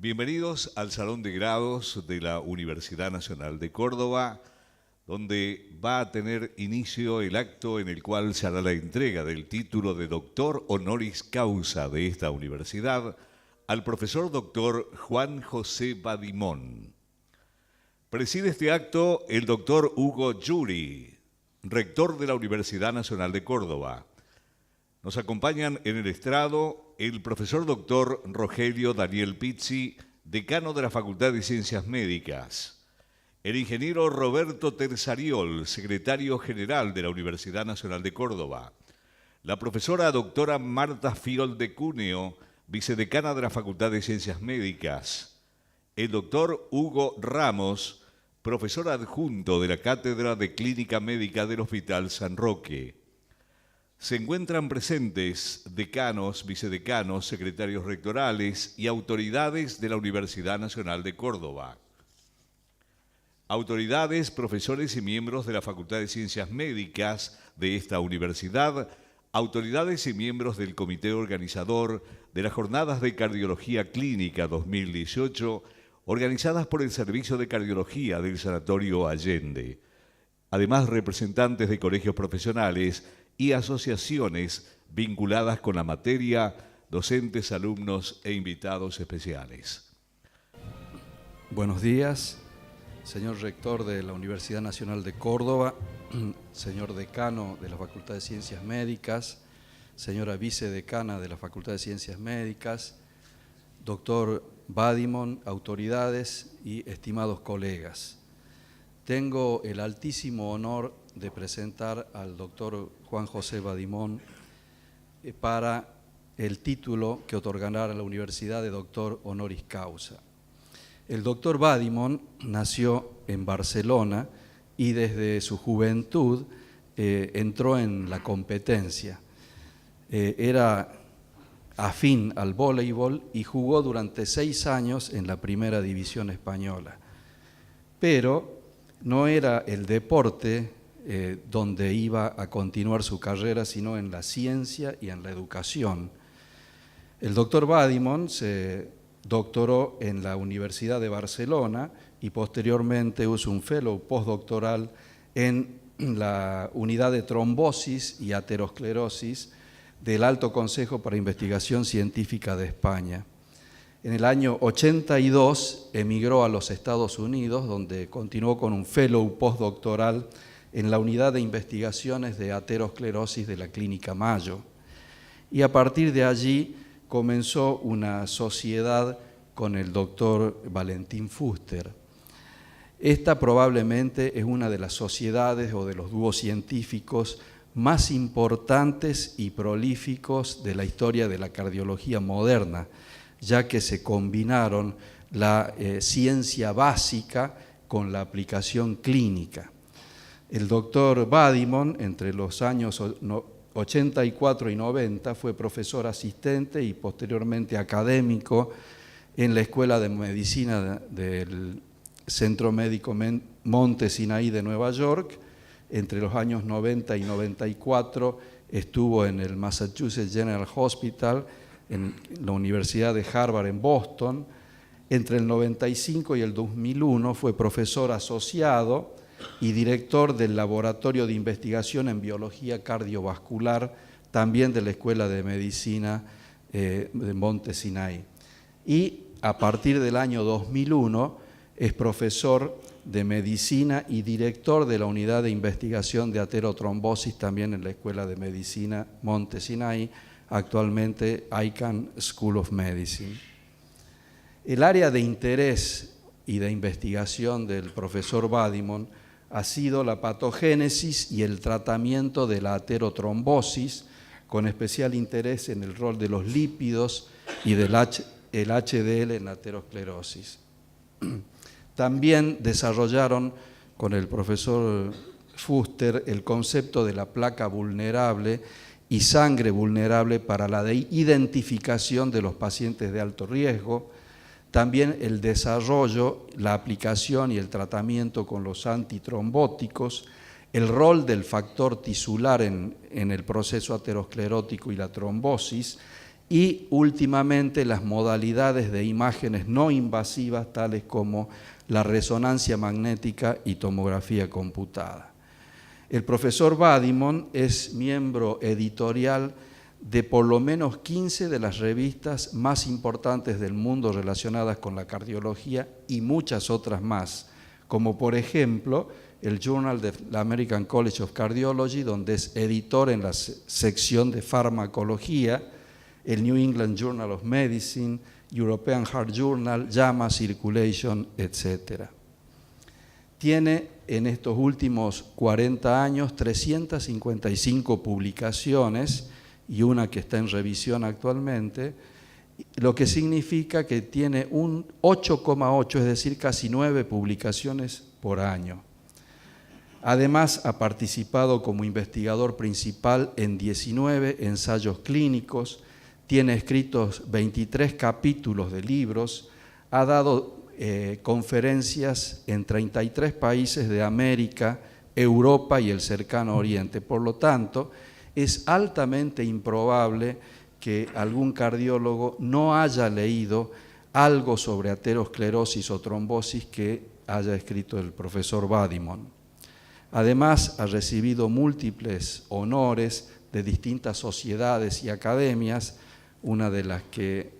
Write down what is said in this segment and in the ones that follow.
Bienvenidos al Salón de Grados de la Universidad Nacional de Córdoba, donde va a tener inicio el acto en el cual se hará la entrega del título de doctor honoris causa de esta universidad al profesor doctor Juan José Badimón. Preside este acto el doctor Hugo Yuri, rector de la Universidad Nacional de Córdoba. Nos acompañan en el estrado el profesor doctor Rogelio Daniel Pizzi, decano de la Facultad de Ciencias Médicas, el ingeniero Roberto Terzariol, secretario general de la Universidad Nacional de Córdoba, la profesora doctora Marta Fiol de Cúneo, vicedecana de la Facultad de Ciencias Médicas, el doctor Hugo Ramos, profesor adjunto de la Cátedra de Clínica Médica del Hospital San Roque. Se encuentran presentes decanos, vicedecanos, secretarios rectorales y autoridades de la Universidad Nacional de Córdoba. Autoridades, profesores y miembros de la Facultad de Ciencias Médicas de esta universidad, autoridades y miembros del comité organizador de las Jornadas de Cardiología Clínica 2018, organizadas por el Servicio de Cardiología del Sanatorio Allende. Además, representantes de colegios profesionales y asociaciones vinculadas con la materia, docentes, alumnos e invitados especiales. Buenos días, señor rector de la Universidad Nacional de Córdoba, señor decano de la Facultad de Ciencias Médicas, señora vicedecana de la Facultad de Ciencias Médicas, doctor Badimón, autoridades y estimados colegas. Tengo el altísimo honor de presentar al doctor Juan José Badimón para el título que otorgará a la Universidad de doctor honoris causa. El doctor Badimón nació en Barcelona y desde su juventud entró en la competencia. Era afín al voleibol y jugó durante 6 años en la primera división española. Pero no era el deporte donde iba a continuar su carrera, sino en la ciencia y en la educación. El doctor Badimón se doctoró en la Universidad de Barcelona y posteriormente hizo un fellow postdoctoral en la unidad de trombosis y aterosclerosis del Alto Consejo para Investigación Científica de España. En el año 82 emigró a los Estados Unidos, donde continuó con un fellow postdoctoral en la unidad de investigaciones de aterosclerosis de la Clínica Mayo. Y a partir de allí comenzó una sociedad con el doctor Valentín Fuster. Esta probablemente es una de las sociedades o de los dúos científicos más importantes y prolíficos de la historia de la cardiología moderna, ya que se combinaron la ciencia básica con la aplicación clínica. El doctor Badimón, entre los años 84 y 90, fue profesor asistente y posteriormente académico en la Escuela de Medicina del Centro Médico Monte Sinaí de Nueva York. Entre los años 90 y 94 estuvo en el Massachusetts General Hospital, en la Universidad de Harvard en Boston. Entre el 95 y el 2001 fue profesor asociado y director del Laboratorio de Investigación en Biología Cardiovascular, también de la Escuela de Medicina de Monte Sinaí. Y a partir del año 2001 es profesor de Medicina y director de la Unidad de Investigación de Aterotrombosis, también en la Escuela de Medicina Monte Sinaí, actualmente Icahn School of Medicine. El área de interés y de investigación del profesor Badimón ha sido la patogénesis y el tratamiento de la aterotrombosis, con especial interés en el rol de los lípidos y del HDL en la aterosclerosis. También desarrollaron con el profesor Fuster el concepto de la placa vulnerable y sangre vulnerable para la identificación de los pacientes de alto riesgo, también el desarrollo, la aplicación y el tratamiento con los antitrombóticos, el rol del factor tisular en el proceso aterosclerótico y la trombosis, y últimamente las modalidades de imágenes no invasivas tales como la resonancia magnética y tomografía computada. El profesor Badimon es miembro editorial de por lo menos 15 de las revistas más importantes del mundo relacionadas con la cardiología y muchas otras más, como por ejemplo el Journal de la American College of Cardiology, donde es editor en la sección de farmacología, el New England Journal of Medicine, European Heart Journal, JAMA Circulation, etc. Tiene en estos últimos 40 años 355 publicaciones y una que está en revisión actualmente, lo que significa que tiene un 8,8, es decir, casi 9 publicaciones por año. Además, ha participado como investigador principal en 19 ensayos clínicos, tiene escritos 23 capítulos de libros, ha dado conferencias en 33 países de América, Europa y el cercano Oriente. Por lo tanto, es altamente improbable que algún cardiólogo no haya leído algo sobre aterosclerosis o trombosis que haya escrito el profesor Badimon. Además, ha recibido múltiples honores de distintas sociedades y academias, una de las que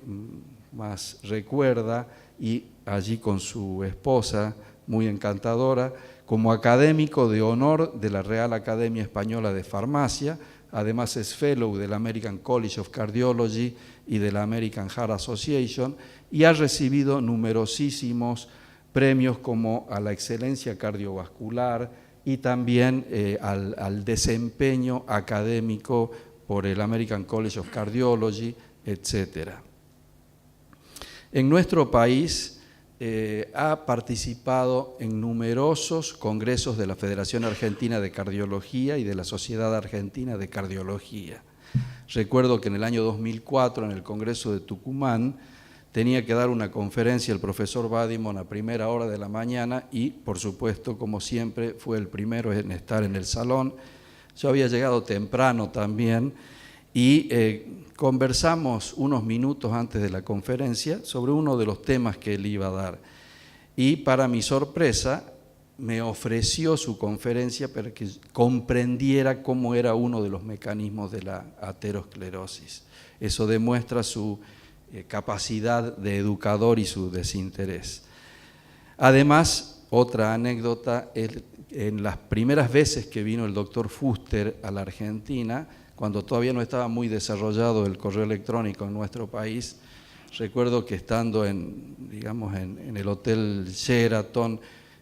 más recuerda, y allí con su esposa, muy encantadora, como académico de honor de la Real Academia Española de Farmacia. Además es Fellow del American College of Cardiology y de la American Heart Association, y ha recibido numerosísimos premios como a la excelencia cardiovascular y también al desempeño académico por el American College of Cardiology, etc. En nuestro país ha participado en numerosos congresos de la Federación Argentina de Cardiología y de la Sociedad Argentina de Cardiología. Recuerdo que en el año 2004, en el Congreso de Tucumán, tenía que dar una conferencia el profesor Badimon a primera hora de la mañana y, por supuesto, como siempre, fue el primero en estar en el salón. Yo había llegado temprano también y conversamos unos minutos antes de la conferencia sobre uno de los temas que él iba a dar. Y para mi sorpresa, me ofreció su conferencia para que comprendiera cómo era uno de los mecanismos de la aterosclerosis. Eso demuestra su capacidad de educador y su desinterés. Además, otra anécdota, en las primeras veces que vino el doctor Fuster a la Argentina, cuando todavía no estaba muy desarrollado el correo electrónico en nuestro país, recuerdo que estando en el Hotel Sheraton,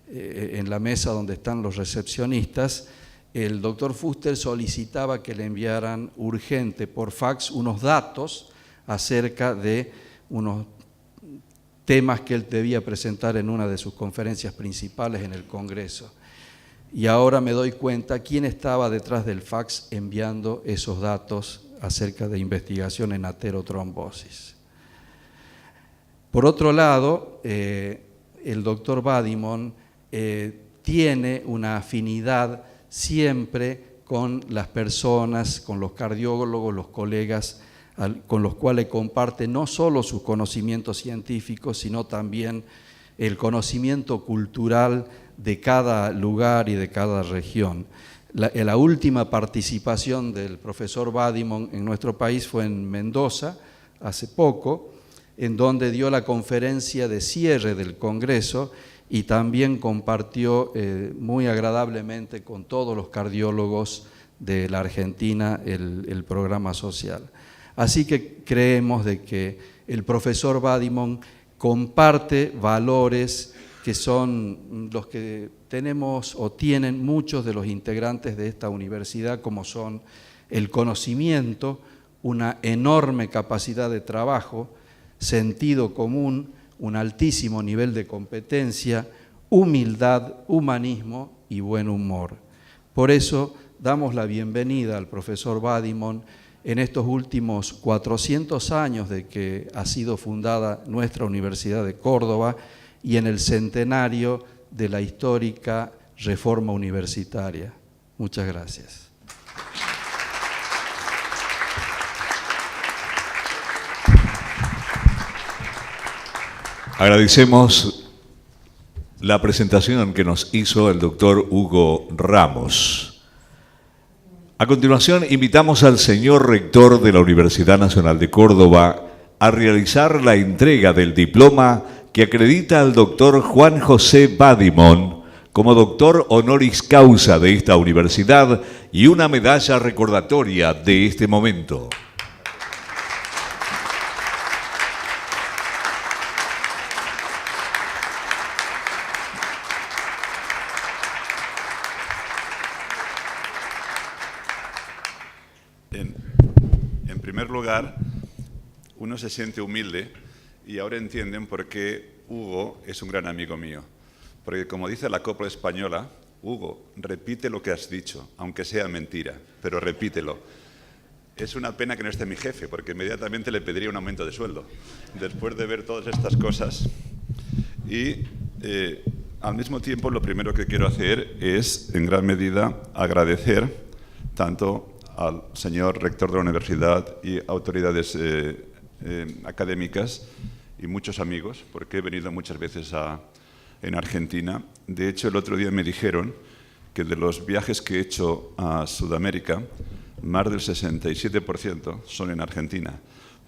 en la mesa donde están los recepcionistas, el doctor Fuster solicitaba que le enviaran urgente por fax unos datos acerca de unos temas que él debía presentar en una de sus conferencias principales en el Congreso. Y ahora me doy cuenta quién estaba detrás del fax enviando esos datos acerca de investigación en aterotrombosis. Por otro lado, el doctor Badimon tiene una afinidad siempre con las personas, con los cardiólogos, los colegas con los cuales comparte no solo sus conocimientos científicos, sino también el conocimiento cultural de cada lugar y de cada región. La última participación del profesor Badimon en nuestro país fue en Mendoza, hace poco, en donde dio la conferencia de cierre del Congreso y también compartió muy agradablemente con todos los cardiólogos de la Argentina el programa social. Así que creemos de que el profesor Badimon comparte valores que son los que tenemos o tienen muchos de los integrantes de esta universidad, como son el conocimiento, una enorme capacidad de trabajo, sentido común, un altísimo nivel de competencia, humildad, humanismo y buen humor. Por eso damos la bienvenida al profesor Badimon en estos últimos 400 años de que ha sido fundada nuestra Universidad de Córdoba y en el centenario de la histórica reforma universitaria. Muchas gracias. Agradecemos la presentación que nos hizo el doctor Hugo Ramos. A continuación, invitamos al señor rector de la Universidad Nacional de Córdoba a realizar la entrega del diploma que acredita al doctor Juan José Badimon como doctor honoris causa de esta universidad y una medalla recordatoria de este momento. En primer lugar, uno se siente humilde y ahora entienden por qué Hugo es un gran amigo mío. Porque como dice la copla española, Hugo, repite lo que has dicho, aunque sea mentira, pero repítelo. Es una pena que no esté mi jefe, porque inmediatamente le pediría un aumento de sueldo, después de ver todas estas cosas. Y al mismo tiempo, lo primero que quiero hacer es, en gran medida, agradecer tanto al señor rector de la universidad y autoridades académicas y muchos amigos, porque he venido muchas veces en Argentina. De hecho, el otro día me dijeron que de los viajes que he hecho a Sudamérica, más del 67% son en Argentina.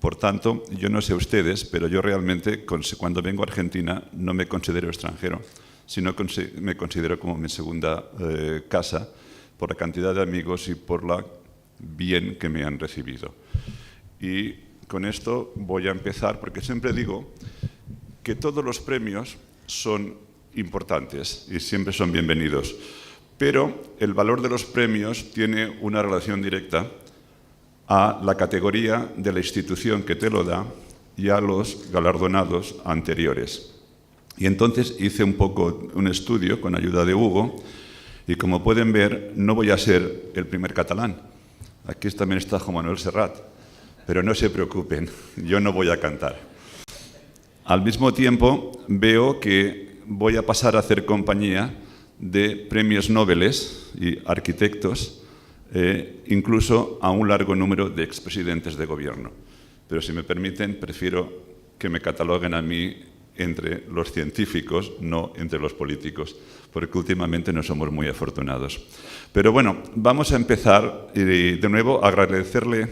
Por tanto, yo no sé ustedes, pero yo realmente, cuando vengo a Argentina, no me considero extranjero, sino me considero como mi segunda casa, por la cantidad de amigos y por la bien que me han recibido. Y con esto voy a empezar, porque siempre digo que todos los premios son importantes y siempre son bienvenidos, pero el valor de los premios tiene una relación directa a la categoría de la institución que te lo da y a los galardonados anteriores. Y entonces hice un poco un estudio con ayuda de Hugo y, como pueden ver, no voy a ser el primer catalán. Aquí también está Juan Manuel Serrat, pero no se preocupen, yo no voy a cantar. Al mismo tiempo, veo que voy a pasar a hacer compañía de premios Nobel y arquitectos, incluso a un largo número de expresidentes de gobierno. Pero si me permiten, prefiero que me cataloguen a mí entre los científicos, no entre los políticos, porque últimamente no somos muy afortunados. Pero bueno, vamos a empezar y de nuevo agradecerle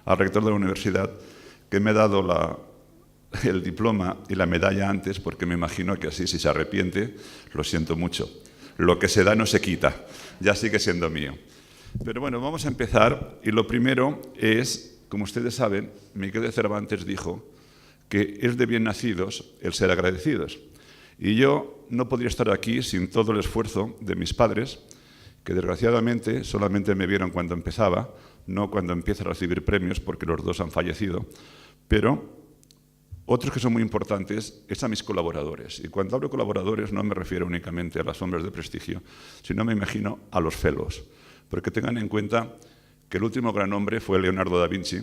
al rector de la universidad que me ha dado el diploma y la medalla antes, porque me imagino que así, si se arrepiente, lo siento mucho. Lo que se da no se quita, ya sigue siendo mío. Pero bueno, vamos a empezar y lo primero es, como ustedes saben, Miguel de Cervantes dijo que es de bien nacidos el ser agradecidos. Y yo no podría estar aquí sin todo el esfuerzo de mis padres, que desgraciadamente solamente me vieron cuando empezaba, no cuando empiezo a recibir premios, porque los dos han fallecido, pero otros que son muy importantes es a mis colaboradores. Y cuando hablo de colaboradores no me refiero únicamente a las sombras de prestigio, sino me imagino a los fellows, porque tengan en cuenta que el último gran hombre fue Leonardo da Vinci,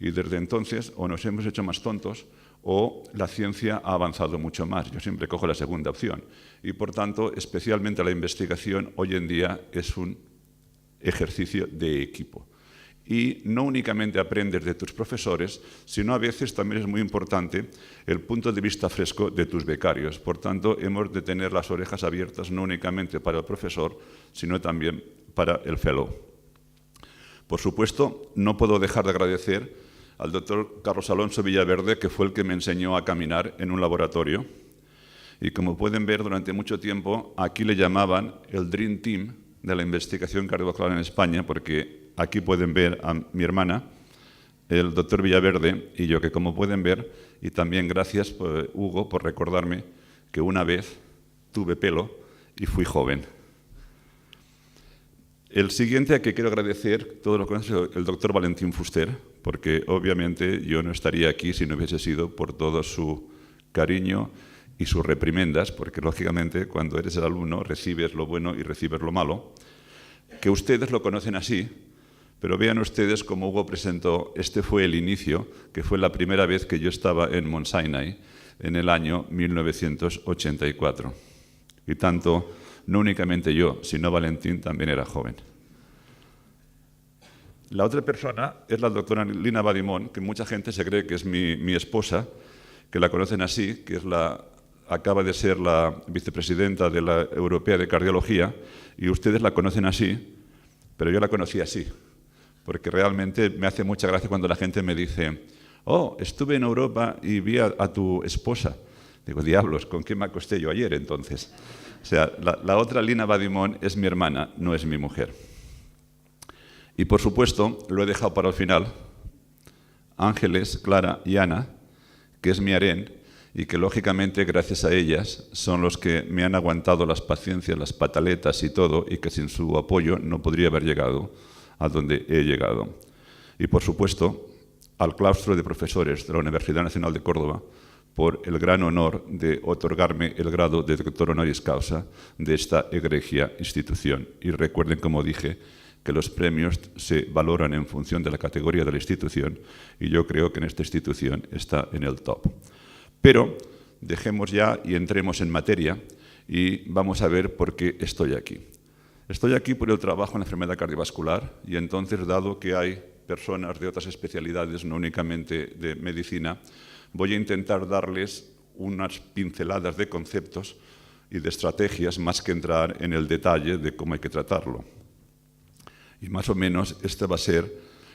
y desde entonces o nos hemos hecho más tontos o la ciencia ha avanzado mucho más. Yo siempre cojo la segunda opción. Y por tanto, especialmente la investigación hoy en día es un ejercicio de equipo. Y no únicamente aprendes de tus profesores, sino a veces también es muy importante el punto de vista fresco de tus becarios. Por tanto, hemos de tener las orejas abiertas no únicamente para el profesor, sino también para el fellow. Por supuesto, no puedo dejar de agradecer al doctor Carlos Alonso Villaverde, que fue el que me enseñó a caminar en un laboratorio. Y como pueden ver, durante mucho tiempo aquí le llamaban el Dream Team de la investigación cardiovascular en España, porque aquí pueden ver a mi hermana, el doctor Villaverde y yo, que como pueden ver, y también gracias, Hugo, por recordarme que una vez tuve pelo y fui joven. El siguiente a que quiero agradecer, todo lo que es el doctor Valentín Fuster, porque obviamente yo no estaría aquí si no hubiese sido por todo su cariño y sus reprimendas, porque lógicamente cuando eres el alumno recibes lo bueno y recibes lo malo, que ustedes lo conocen así, pero vean ustedes cómo Hugo presentó, este fue el inicio, que fue la primera vez que yo estaba en Mount Sinai, en el año 1984. Y tanto, no únicamente yo, sino Valentín también era joven. La otra persona es la doctora Lina Badimon, que mucha gente se cree que es mi esposa, que la conocen así, que es acaba de ser la vicepresidenta de la Europea de Cardiología, y ustedes la conocen así, pero yo la conocí así, porque realmente me hace mucha gracia cuando la gente me dice: oh, estuve en Europa y vi a tu esposa. Digo, diablos, ¿con quién me acosté yo ayer entonces? O sea, la otra Lina Badimon es mi hermana, no es mi mujer. Y por supuesto, lo he dejado para el final, Ángeles, Clara y Ana, que es mi harén, y que lógicamente gracias a ellas son los que me han aguantado las paciencias, las pataletas y todo, y que sin su apoyo no podría haber llegado a donde he llegado. Y por supuesto, al claustro de profesores de la Universidad Nacional de Córdoba, por el gran honor de otorgarme el grado de doctor honoris causa de esta egregia institución. Y recuerden, como dije, que los premios se valoran en función de la categoría de la institución, y yo creo que en esta institución está en el top. Pero dejemos ya y entremos en materia y vamos a ver por qué estoy aquí. Estoy aquí por el trabajo en la enfermedad cardiovascular, y entonces, dado que hay personas de otras especialidades, no únicamente de medicina, voy a intentar darles unas pinceladas de conceptos y de estrategias más que entrar en el detalle de cómo hay que tratarlo. Y más o menos este va a ser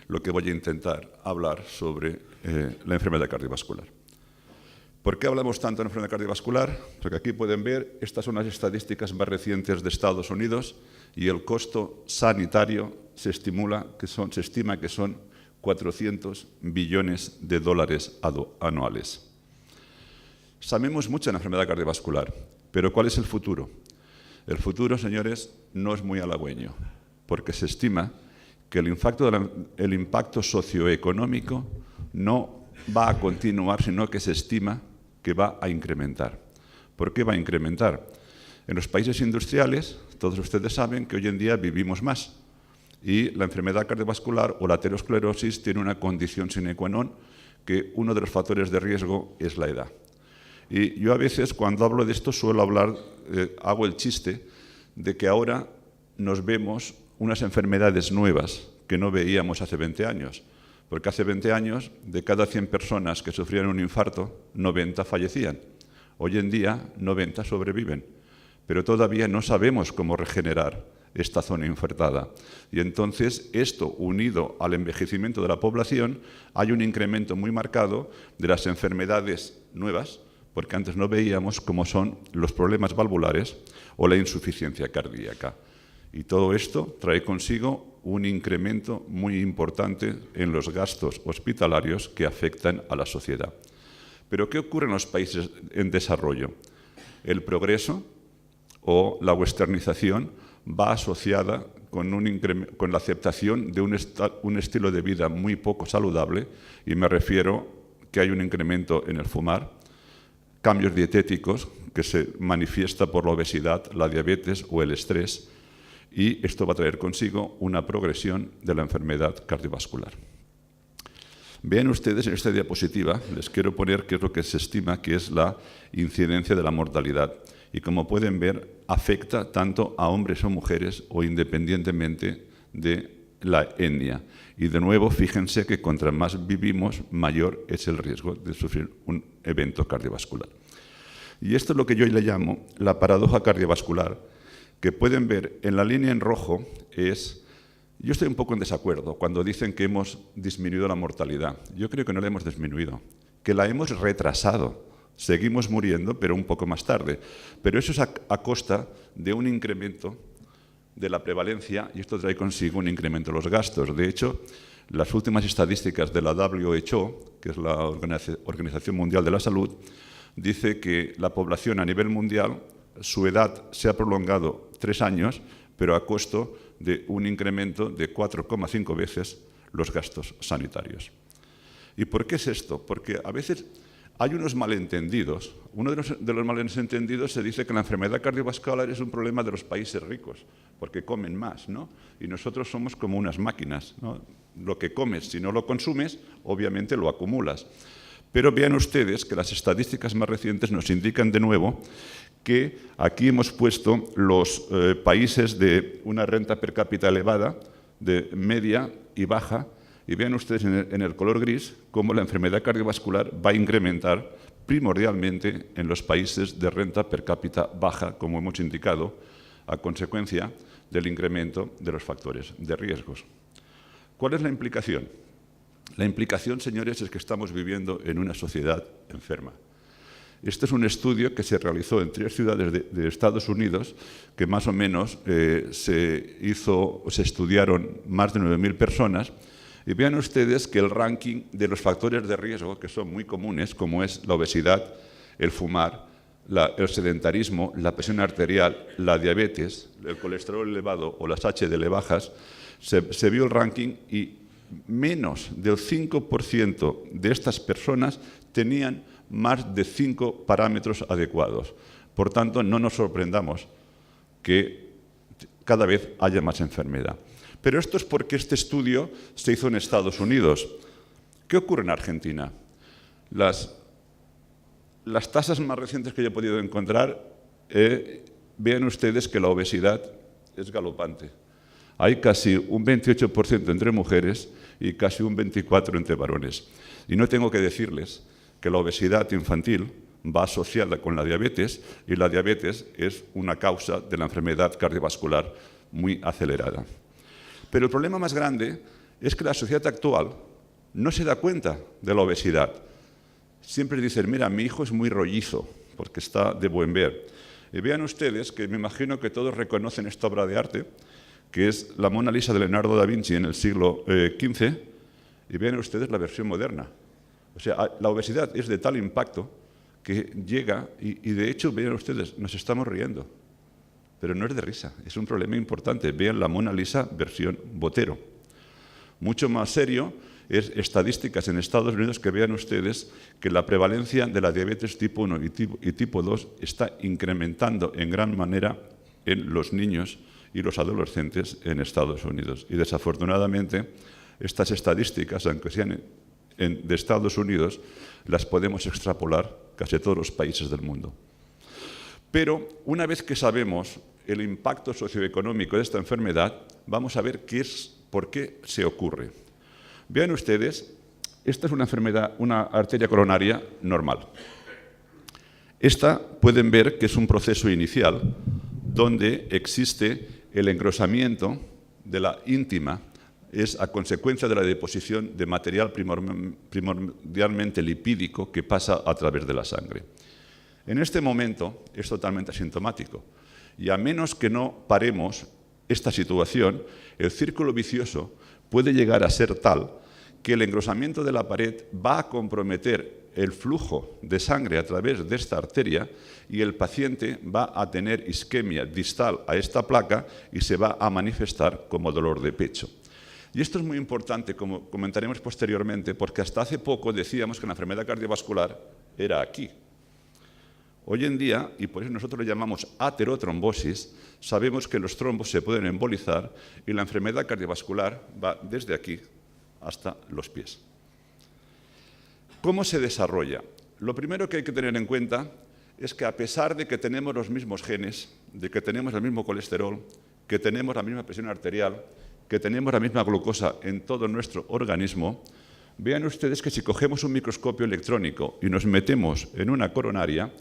lo que voy a intentar hablar sobre la enfermedad cardiovascular. ¿Por qué hablamos tanto de enfermedad cardiovascular? Porque aquí pueden ver, estas son las estadísticas más recientes de Estados Unidos, y el costo sanitario se estima que son 400 billones de dólares anuales. Sabemos mucho de la enfermedad cardiovascular, pero ¿cuál es el futuro? El futuro, señores, no es muy halagüeño, porque se estima que el impacto socioeconómico no va a continuar, sino que se estima que va a incrementar. ¿Por qué va a incrementar? En los países industriales, todos ustedes saben que hoy en día vivimos más, y la enfermedad cardiovascular o la aterosclerosis tiene una condición sine qua non, que uno de los factores de riesgo es la edad. Y yo a veces, cuando hablo de esto, hago el chiste de que ahora nos vemos unas enfermedades nuevas que no veíamos hace 20 años. Porque hace 20 años, de cada 100 personas que sufrían un infarto, 90 fallecían. Hoy en día, 90 sobreviven. Pero todavía no sabemos cómo regenerar esta zona infartada. Y entonces, esto, unido al envejecimiento de la población, hay un incremento muy marcado de las enfermedades nuevas, porque antes no veíamos, como son los problemas valvulares o la insuficiencia cardíaca. Y todo esto trae consigo un incremento muy importante en los gastos hospitalarios que afectan a la sociedad. Pero ¿qué ocurre en los países en desarrollo? El progreso o la westernización va asociada con la aceptación de un estilo de vida muy poco saludable, y me refiero que hay un incremento en el fumar, cambios dietéticos que se manifiesta por la obesidad, la diabetes o el estrés, y esto va a traer consigo una progresión de la enfermedad cardiovascular. Vean ustedes en esta diapositiva, les quiero poner qué es lo que se estima que es la incidencia de la mortalidad. Y como pueden ver, afecta tanto a hombres o mujeres o independientemente de la etnia. Y de nuevo, fíjense que contra más vivimos, mayor es el riesgo de sufrir un evento cardiovascular. Y esto es lo que yo le llamo la paradoja cardiovascular, que pueden ver en la línea en rojo es... Yo estoy un poco en desacuerdo cuando dicen que hemos disminuido la mortalidad. Yo creo que no la hemos disminuido, que la hemos retrasado. Seguimos muriendo, pero un poco más tarde. Pero eso es a costa de un incremento de la prevalencia, y esto trae consigo un incremento de los gastos. De hecho, las últimas estadísticas de la WHO, que es la Organización Mundial de la Salud, dice que la población a nivel mundial, su edad se ha prolongado 3 años, pero a costo de un incremento de 4,5 veces los gastos sanitarios. ¿Y por qué es esto? Porque a veces hay unos malentendidos. Uno de los malentendidos se dice que la enfermedad cardiovascular es un problema de los países ricos, porque comen más, ¿no? Y nosotros somos como unas máquinas, ¿no? Lo que comes, si no lo consumes, obviamente lo acumulas. Pero vean ustedes que las estadísticas más recientes nos indican de nuevo que aquí hemos puesto los países de una renta per cápita elevada, de media y baja, y vean ustedes en el color gris cómo la enfermedad cardiovascular va a incrementar primordialmente en los países de renta per cápita baja, como hemos indicado, a consecuencia del incremento de los factores de riesgos. ¿Cuál es la implicación? La implicación, señores, es que estamos viviendo en una sociedad enferma. Este es un estudio que se realizó en 3 ciudades de Estados Unidos, que más o menos se estudiaron más de 9.000 personas. Y vean ustedes que el ranking de los factores de riesgo, que son muy comunes, como es la obesidad, el fumar, el sedentarismo, la presión arterial, la diabetes, el colesterol elevado o las HDL bajas, se vio el ranking y menos del 5% de estas personas tenían más de 5 parámetros adecuados. Por tanto, no nos sorprendamos que cada vez haya más enfermedad. Pero esto es porque este estudio se hizo en Estados Unidos. ¿Qué ocurre en Argentina? Las tasas más recientes que yo he podido encontrar, vean ustedes que la obesidad es galopante. Hay casi un 28% entre mujeres y casi un 24% entre varones. Y no tengo que decirles que la obesidad infantil va asociada con la diabetes y la diabetes es una causa de la enfermedad cardiovascular muy acelerada. Pero el problema más grande es que la sociedad actual no se da cuenta de la obesidad. Siempre dicen, mira, mi hijo es muy rollizo porque está de buen ver. Y vean ustedes que me imagino que todos reconocen esta obra de arte, que es la Mona Lisa de Leonardo da Vinci en el siglo XV, y vean ustedes la versión moderna. O sea, la obesidad es de tal impacto que llega, y de hecho, vean ustedes, nos estamos riendo, pero no es de risa, es un problema importante. Vean la Mona Lisa versión Botero. Mucho más serio es estadísticas en Estados Unidos, que vean ustedes que la prevalencia de la diabetes tipo 1 y tipo 2 está incrementando en gran manera en los niños y los adolescentes en Estados Unidos. Y desafortunadamente, estas estadísticas, aunque sean de Estados Unidos, las podemos extrapolar casi a todos los países del mundo. Pero una vez que sabemos el impacto socioeconómico de esta enfermedad, vamos a ver por qué se ocurre. Vean ustedes, esta es una enfermedad, una arteria coronaria normal. Esta pueden ver que es un proceso inicial donde existe el engrosamiento de la íntima, es a consecuencia de la deposición de material primordialmente lipídico que pasa a través de la sangre. En este momento es totalmente asintomático y a menos que no paremos esta situación, el círculo vicioso puede llegar a ser tal que el engrosamiento de la pared va a comprometer el flujo de sangre a través de esta arteria y el paciente va a tener isquemia distal a esta placa y se va a manifestar como dolor de pecho. Y esto es muy importante, como comentaremos posteriormente, porque hasta hace poco decíamos que la enfermedad cardiovascular era aquí. Hoy en día, y por eso nosotros le llamamos aterotrombosis, sabemos que los trombos se pueden embolizar y la enfermedad cardiovascular va desde aquí hasta los pies. ¿Cómo se desarrolla? Lo primero que hay que tener en cuenta es que a pesar de que tenemos los mismos genes, de que tenemos el mismo colesterol, que tenemos la misma presión arterial, que tenemos la misma glucosa en todo nuestro organismo, vean ustedes que si cogemos un microscopio electrónico y nos metemos en una coronaria,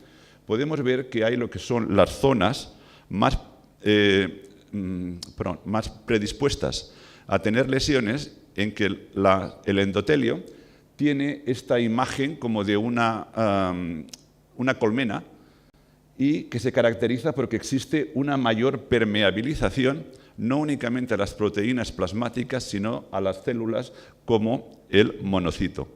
podemos ver que hay lo que son las zonas más predispuestas a tener lesiones en que el endotelio tiene esta imagen como de una colmena y que se caracteriza porque existe una mayor permeabilización no únicamente a las proteínas plasmáticas, sino a las células como el monocito.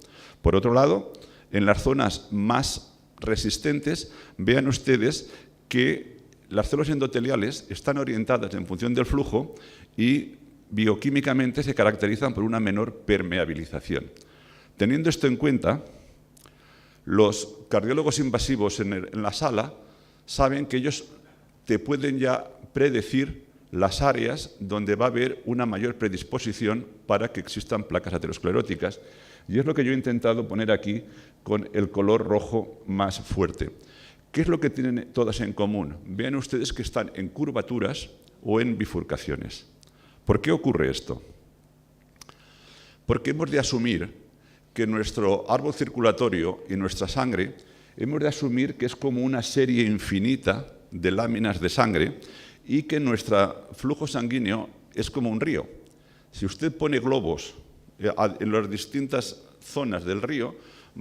Por otro lado, en las zonas más resistentes, vean ustedes que las células endoteliales están orientadas en función del flujo y bioquímicamente se caracterizan por una menor permeabilización. Teniendo esto en cuenta, los cardiólogos invasivos en la sala saben que ellos te pueden ya predecir las áreas donde va a haber una mayor predisposición para que existan placas ateroscleróticas. Y es lo que yo he intentado poner aquí con el color rojo más fuerte. ¿Qué es lo que tienen todas en común? Vean ustedes que están en curvaturas o en bifurcaciones. ¿Por qué ocurre esto? Porque hemos de asumir que nuestro árbol circulatorio y nuestra sangre hemos de asumir que es como una serie infinita de láminas de sangre y que nuestro flujo sanguíneo es como un río. Si usted pone globos en las distintas zonas del río,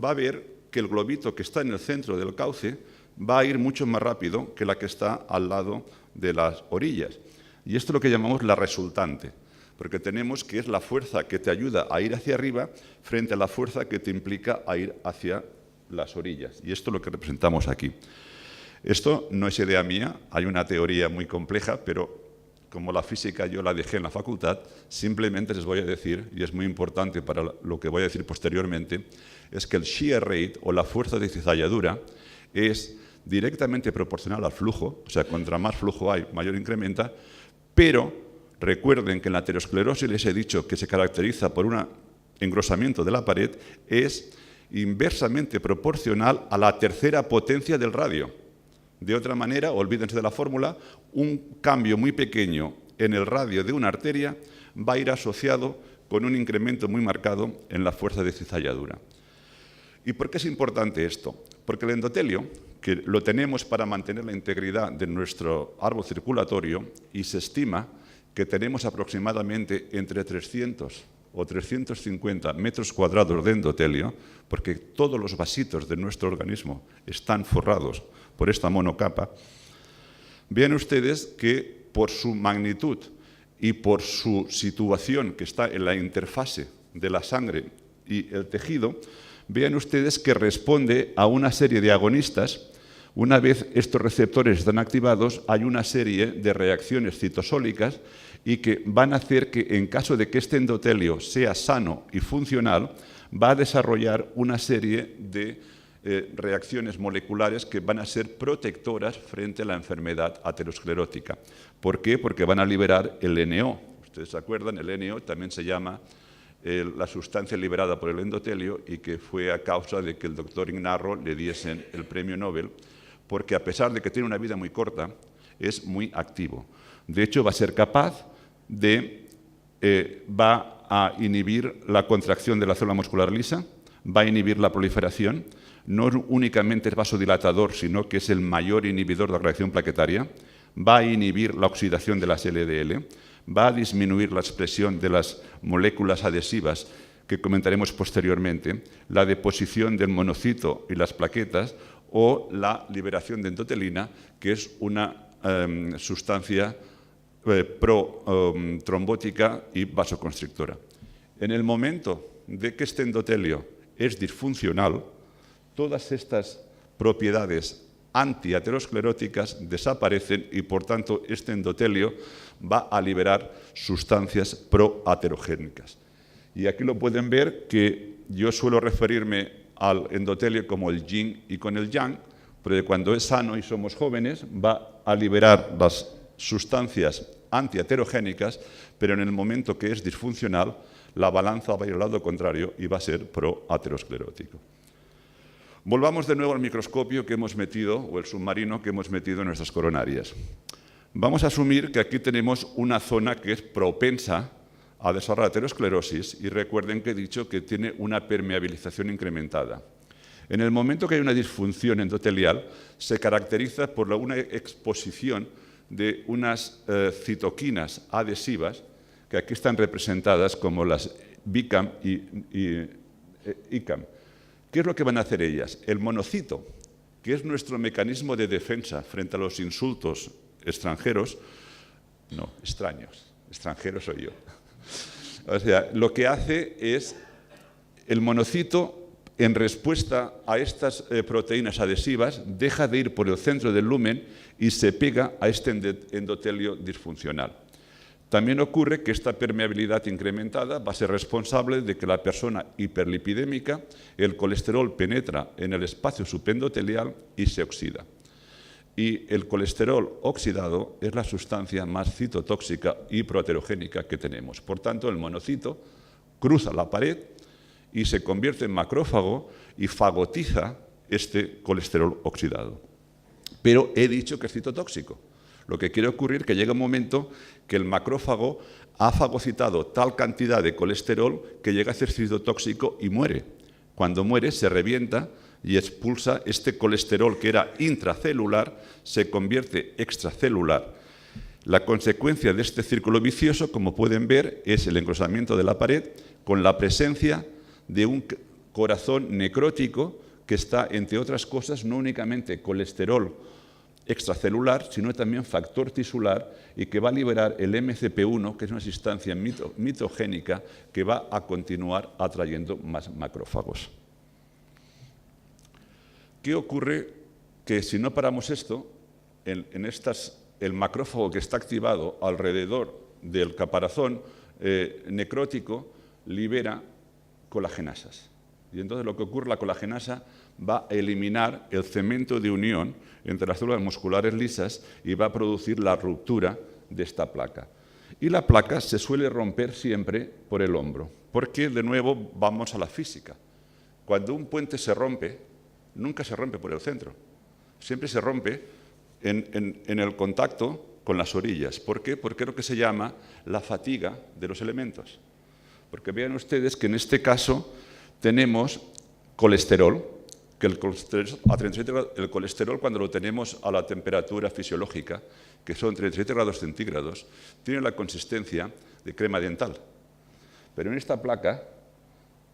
va a ver que el globito que está en el centro del cauce va a ir mucho más rápido que la que está al lado de las orillas. Y esto es lo que llamamos la resultante, porque tenemos que es la fuerza que te ayuda a ir hacia arriba frente a la fuerza que te implica a ir hacia las orillas. Y esto es lo que representamos aquí. Esto no es idea mía, hay una teoría muy compleja, pero como la física yo la dejé en la facultad, simplemente les voy a decir, y es muy importante para lo que voy a decir posteriormente, es que el shear rate o la fuerza de cizalladura es directamente proporcional al flujo, o sea, contra más flujo hay, mayor incrementa, pero recuerden que en la aterosclerosis les he dicho que se caracteriza por un engrosamiento de la pared, es inversamente proporcional a la tercera potencia del radio. De otra manera, olvídense de la fórmula, un cambio muy pequeño en el radio de una arteria va a ir asociado con un incremento muy marcado en la fuerza de cizalladura. ¿Y por qué es importante esto? Porque el endotelio, que lo tenemos para mantener la integridad de nuestro árbol circulatorio, y se estima que tenemos aproximadamente entre 300 o 350 metros cuadrados de endotelio, porque todos los vasitos de nuestro organismo están forrados por esta monocapa, vean ustedes que por su magnitud y por su situación que está en la interfase de la sangre y el tejido, vean ustedes que responde a una serie de agonistas. Una vez estos receptores están activados, hay una serie de reacciones citosólicas y que van a hacer que, en caso de que este endotelio sea sano y funcional, va a desarrollar una serie de reacciones moleculares que van a ser protectoras frente a la enfermedad aterosclerótica. ¿Por qué? Porque van a liberar el NO. Ustedes se acuerdan, el NO también se llama la sustancia liberada por el endotelio y que fue a causa de que el doctor Ignarro le diesen el premio Nobel, porque a pesar de que tiene una vida muy corta, es muy activo. De hecho, va a ser capaz de, va a inhibir la contracción de la célula muscular lisa, va a inhibir la proliferación, no únicamente es vasodilatador, sino que es el mayor inhibidor de la reacción plaquetaria, va a inhibir la oxidación de las LDL, va a disminuir la expresión de las moléculas adhesivas que comentaremos posteriormente, la deposición del monocito y las plaquetas o la liberación de endotelina, que es una sustancia pro-trombótica y vasoconstrictora. En el momento de que este endotelio es disfuncional, todas estas propiedades antiateroscleróticas desaparecen y, por tanto, este endotelio va a liberar sustancias proaterogénicas. Y aquí lo pueden ver que yo suelo referirme al endotelio como el yin y con el yang, porque cuando es sano y somos jóvenes va a liberar las sustancias antiaterogénicas, pero en el momento que es disfuncional, la balanza va a ir al lado contrario y va a ser proaterosclerótico. Volvamos de nuevo al microscopio que hemos metido, o el submarino que hemos metido en nuestras coronarias. Vamos a asumir que aquí tenemos una zona que es propensa a desarrollar aterosclerosis y recuerden que he dicho que tiene una permeabilización incrementada. En el momento que hay una disfunción endotelial, se caracteriza por una exposición de unas citoquinas adhesivas, que aquí están representadas como las BICAM y ICAM. ¿Qué es lo que van a hacer ellas? El monocito, que es nuestro mecanismo de defensa frente a los insultos extranjeros, no, extraños, extranjero soy yo. O sea, lo que hace es el monocito, en respuesta a estas proteínas adhesivas, deja de ir por el centro del lumen y se pega a este endotelio disfuncional. También ocurre que esta permeabilidad incrementada va a ser responsable de que la persona hiperlipidémica, el colesterol penetra en el espacio subendotelial y se oxida. Y el colesterol oxidado es la sustancia más citotóxica y proaterogénica que tenemos. Por tanto, el monocito cruza la pared y se convierte en macrófago y fagotiza este colesterol oxidado. Pero he dicho que es citotóxico. Lo que quiere ocurrir es que llega un momento que el macrófago ha fagocitado tal cantidad de colesterol que llega a ser citotóxico y muere. Cuando muere se revienta y expulsa este colesterol que era intracelular, se convierte extracelular. La consecuencia de este círculo vicioso, como pueden ver, es el engrosamiento de la pared con la presencia de un corazón necrótico que está, entre otras cosas, no únicamente colesterol extracelular, sino también factor tisular y que va a liberar el MCP1, que es una sustancia mitogénica que va a continuar atrayendo más macrófagos. ¿Qué ocurre? Que si no paramos esto, el macrófago que está activado alrededor del caparazón necrótico libera colagenasas. Y entonces lo que ocurre, la colagenasa va a eliminar el cemento de unión entre las células musculares lisas y va a producir la ruptura de esta placa. Y la placa se suele romper siempre por el hombro, porque de nuevo vamos a la física. Cuando un puente se rompe, nunca se rompe por el centro, siempre se rompe en el contacto con las orillas. ¿Por qué? Porque es lo que se llama la fatiga de los elementos. Porque vean ustedes que en este caso tenemos colesterol, que el colesterol cuando lo tenemos a la temperatura fisiológica, que son 37 grados centígrados, tiene la consistencia de crema dental. Pero en esta placa,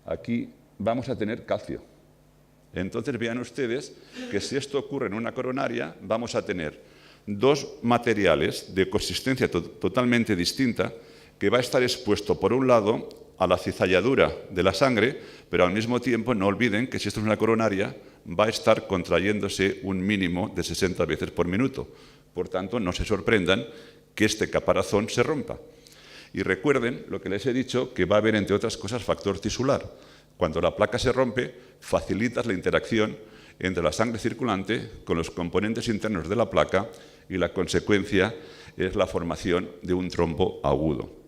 aquí vamos a tener calcio. Entonces vean ustedes que si esto ocurre en una coronaria, vamos a tener dos materiales de consistencia totalmente distinta que va a estar expuesto, por un lado, a la cizalladura de la sangre, pero al mismo tiempo no olviden que si esto es una coronaria, va a estar contrayéndose un mínimo de 60 veces por minuto. Por tanto, no se sorprendan que este caparazón se rompa. Y recuerden lo que les he dicho, que va a haber, entre otras cosas, factor tisular. Cuando la placa se rompe, facilitas la interacción entre la sangre circulante con los componentes internos de la placa y la consecuencia es la formación de un trombo agudo.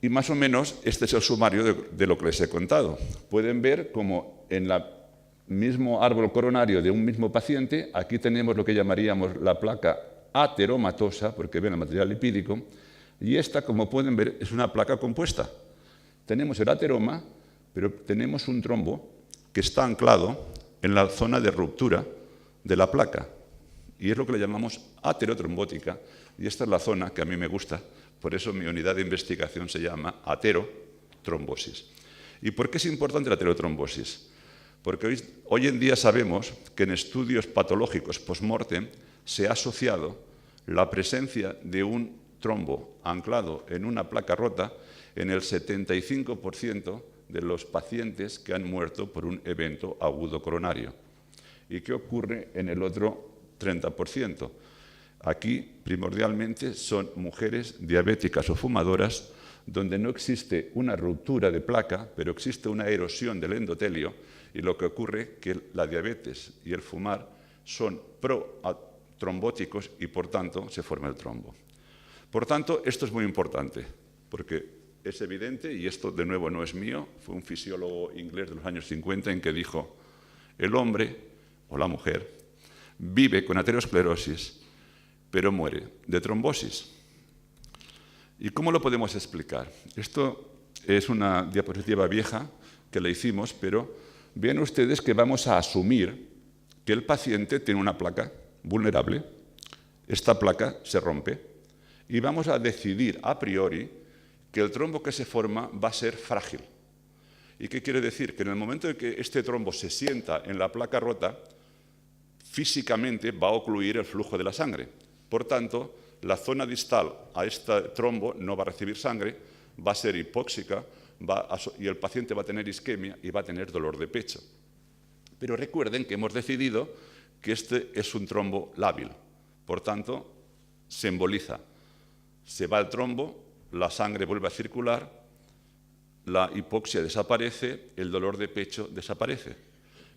Y más o menos este es el sumario de lo que les he contado. Pueden ver como en el mismo árbol coronario de un mismo paciente, aquí tenemos lo que llamaríamos la placa ateromatosa, porque ven el material lipídico, y esta, como pueden ver, es una placa compuesta. Tenemos el ateroma, pero tenemos un trombo que está anclado en la zona de ruptura de la placa, y es lo que le llamamos aterotrombótica, y esta es la zona que a mí me gusta. Por eso mi unidad de investigación se llama aterotrombosis. ¿Y por qué es importante la aterotrombosis? Porque hoy en día sabemos que en estudios patológicos post-mortem se ha asociado la presencia de un trombo anclado en una placa rota en el 75% de los pacientes que han muerto por un evento agudo coronario. ¿Y qué ocurre en el otro 30%? Aquí, primordialmente, son mujeres diabéticas o fumadoras donde no existe una ruptura de placa, pero existe una erosión del endotelio y lo que ocurre es que la diabetes y el fumar son protrombóticos y, por tanto, se forma el trombo. Por tanto, esto es muy importante porque es evidente, y esto de nuevo no es mío, fue un fisiólogo inglés de los años 50 en que dijo: el hombre o la mujer vive con aterosclerosis, pero muere de trombosis. ¿Y cómo lo podemos explicar? Esto es una diapositiva vieja que le hicimos, pero vean ustedes que vamos a asumir que el paciente tiene una placa vulnerable, esta placa se rompe, y vamos a decidir a priori que el trombo que se forma va a ser frágil. ¿Y qué quiere decir? Que en el momento en que este trombo se sienta en la placa rota, físicamente va a ocluir el flujo de la sangre. Por tanto, la zona distal a este trombo no va a recibir sangre, va a ser hipóxica y el paciente va a tener isquemia y va a tener dolor de pecho. Pero recuerden que hemos decidido que este es un trombo lábil. Por tanto, se emboliza. Se va el trombo, la sangre vuelve a circular, la hipoxia desaparece, el dolor de pecho desaparece.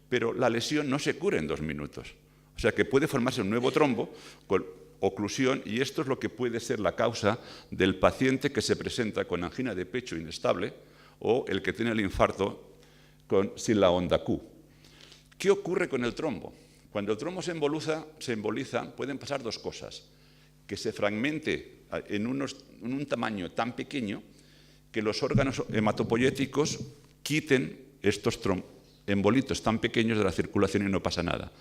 Pero la lesión no se cura en 2 minutos. O sea que puede formarse un nuevo trombo con oclusión y esto es lo que puede ser la causa del paciente que se presenta con angina de pecho inestable o el que tiene el infarto sin la onda Q. ¿Qué ocurre con el trombo? Cuando el trombo se emboliza, pueden pasar 2 cosas. Que se fragmente en un tamaño tan pequeño que los órganos hematopoyéticos quiten estos embolitos tan pequeños de la circulación y no pasa nada.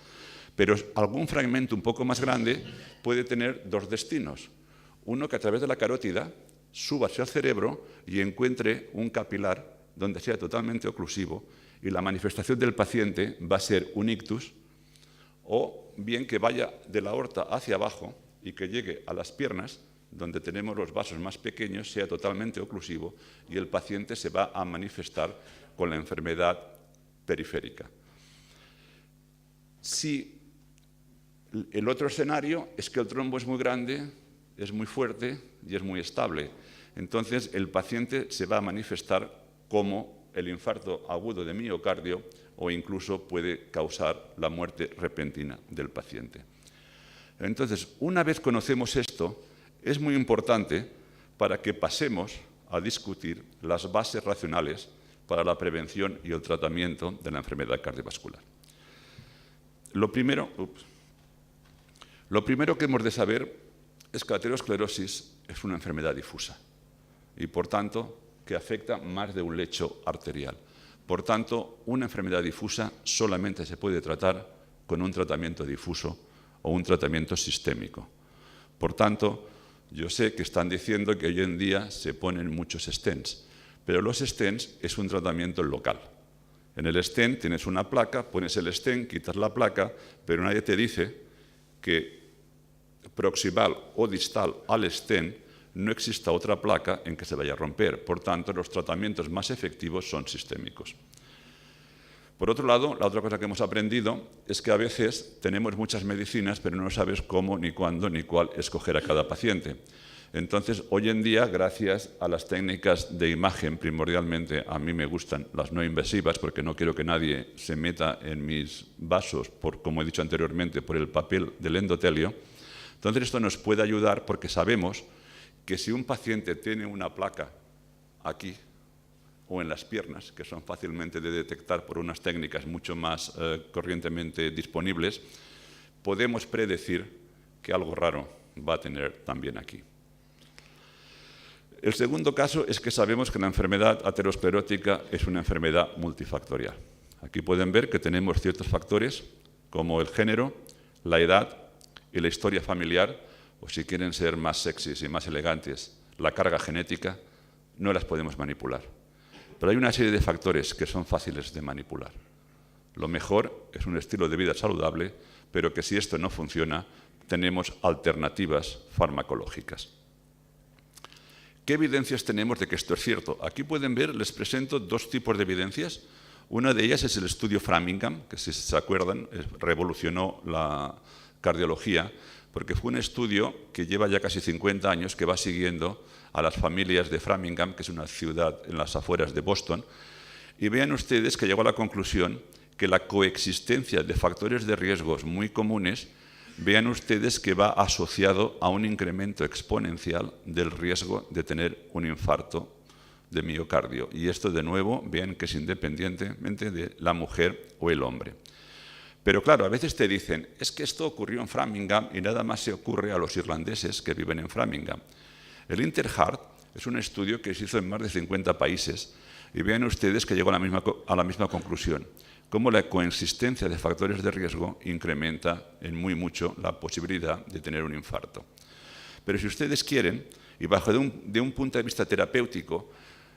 Pero algún fragmento un poco más grande puede tener dos destinos. Uno, que a través de la carótida suba hacia el cerebro y encuentre un capilar donde sea totalmente oclusivo y la manifestación del paciente va a ser un ictus, o bien que vaya de la aorta hacia abajo y que llegue a las piernas, donde tenemos los vasos más pequeños, sea totalmente oclusivo y el paciente se va a manifestar con la enfermedad periférica. Si el otro escenario es que el trombo es muy grande, es muy fuerte y es muy estable, entonces el paciente se va a manifestar como el infarto agudo de miocardio o incluso puede causar la muerte repentina del paciente. Entonces, una vez conocemos esto, es muy importante para que pasemos a discutir las bases racionales para la prevención y el tratamiento de la enfermedad cardiovascular. Lo primero que hemos de saber es que la aterosclerosis es una enfermedad difusa y, por tanto, que afecta más de un lecho arterial. Por tanto, una enfermedad difusa solamente se puede tratar con un tratamiento difuso o un tratamiento sistémico. Por tanto, yo sé que están diciendo que hoy en día se ponen muchos stents, pero los stents es un tratamiento local. En el stent tienes una placa, pones el stent, quitas la placa, pero nadie te dice que proximal o distal al stent no exista otra placa en que se vaya a romper. Por tanto, los tratamientos más efectivos son sistémicos. Por otro lado, la otra cosa que hemos aprendido es que a veces tenemos muchas medicinas, pero no sabes cómo, ni cuándo, ni cuál escoger a cada paciente. Entonces, hoy en día, gracias a las técnicas de imagen, primordialmente a mí me gustan las no invasivas, porque no quiero que nadie se meta en mis vasos, como he dicho anteriormente, por el papel del endotelio. Entonces, esto nos puede ayudar porque sabemos que si un paciente tiene una placa aquí o en las piernas, que son fácilmente de detectar por unas técnicas mucho más corrientemente disponibles, podemos predecir que algo raro va a tener también aquí. El segundo caso es que sabemos que la enfermedad aterosclerótica es una enfermedad multifactorial. Aquí pueden ver que tenemos ciertos factores como el género, la edad y la historia familiar, o si quieren ser más sexys y más elegantes, la carga genética, no las podemos manipular. Pero hay una serie de factores que son fáciles de manipular. Lo mejor es un estilo de vida saludable, pero que si esto no funciona, tenemos alternativas farmacológicas. ¿Qué evidencias tenemos de que esto es cierto? Aquí pueden ver, les presento dos tipos de evidencias. Una de ellas es el estudio Framingham, que si se acuerdan, revolucionó la cardiología, porque fue un estudio que lleva ya casi 50 años, que va siguiendo a las familias de Framingham, que es una ciudad en las afueras de Boston, y vean ustedes que llegó a la conclusión que la coexistencia de factores de riesgos muy comunes, vean ustedes que va asociado a un incremento exponencial del riesgo de tener un infarto de miocardio. Y esto, de nuevo, vean que es independientemente de la mujer o el hombre. Pero claro, a veces te dicen, es que esto ocurrió en Framingham y nada más se ocurre a los irlandeses que viven en Framingham. El Interheart es un estudio que se hizo en más de 50 países y vean ustedes que llegó a la misma conclusión, cómo la coexistencia de factores de riesgo incrementa en muy mucho la posibilidad de tener un infarto. Pero si ustedes quieren, y bajo de un punto de vista terapéutico,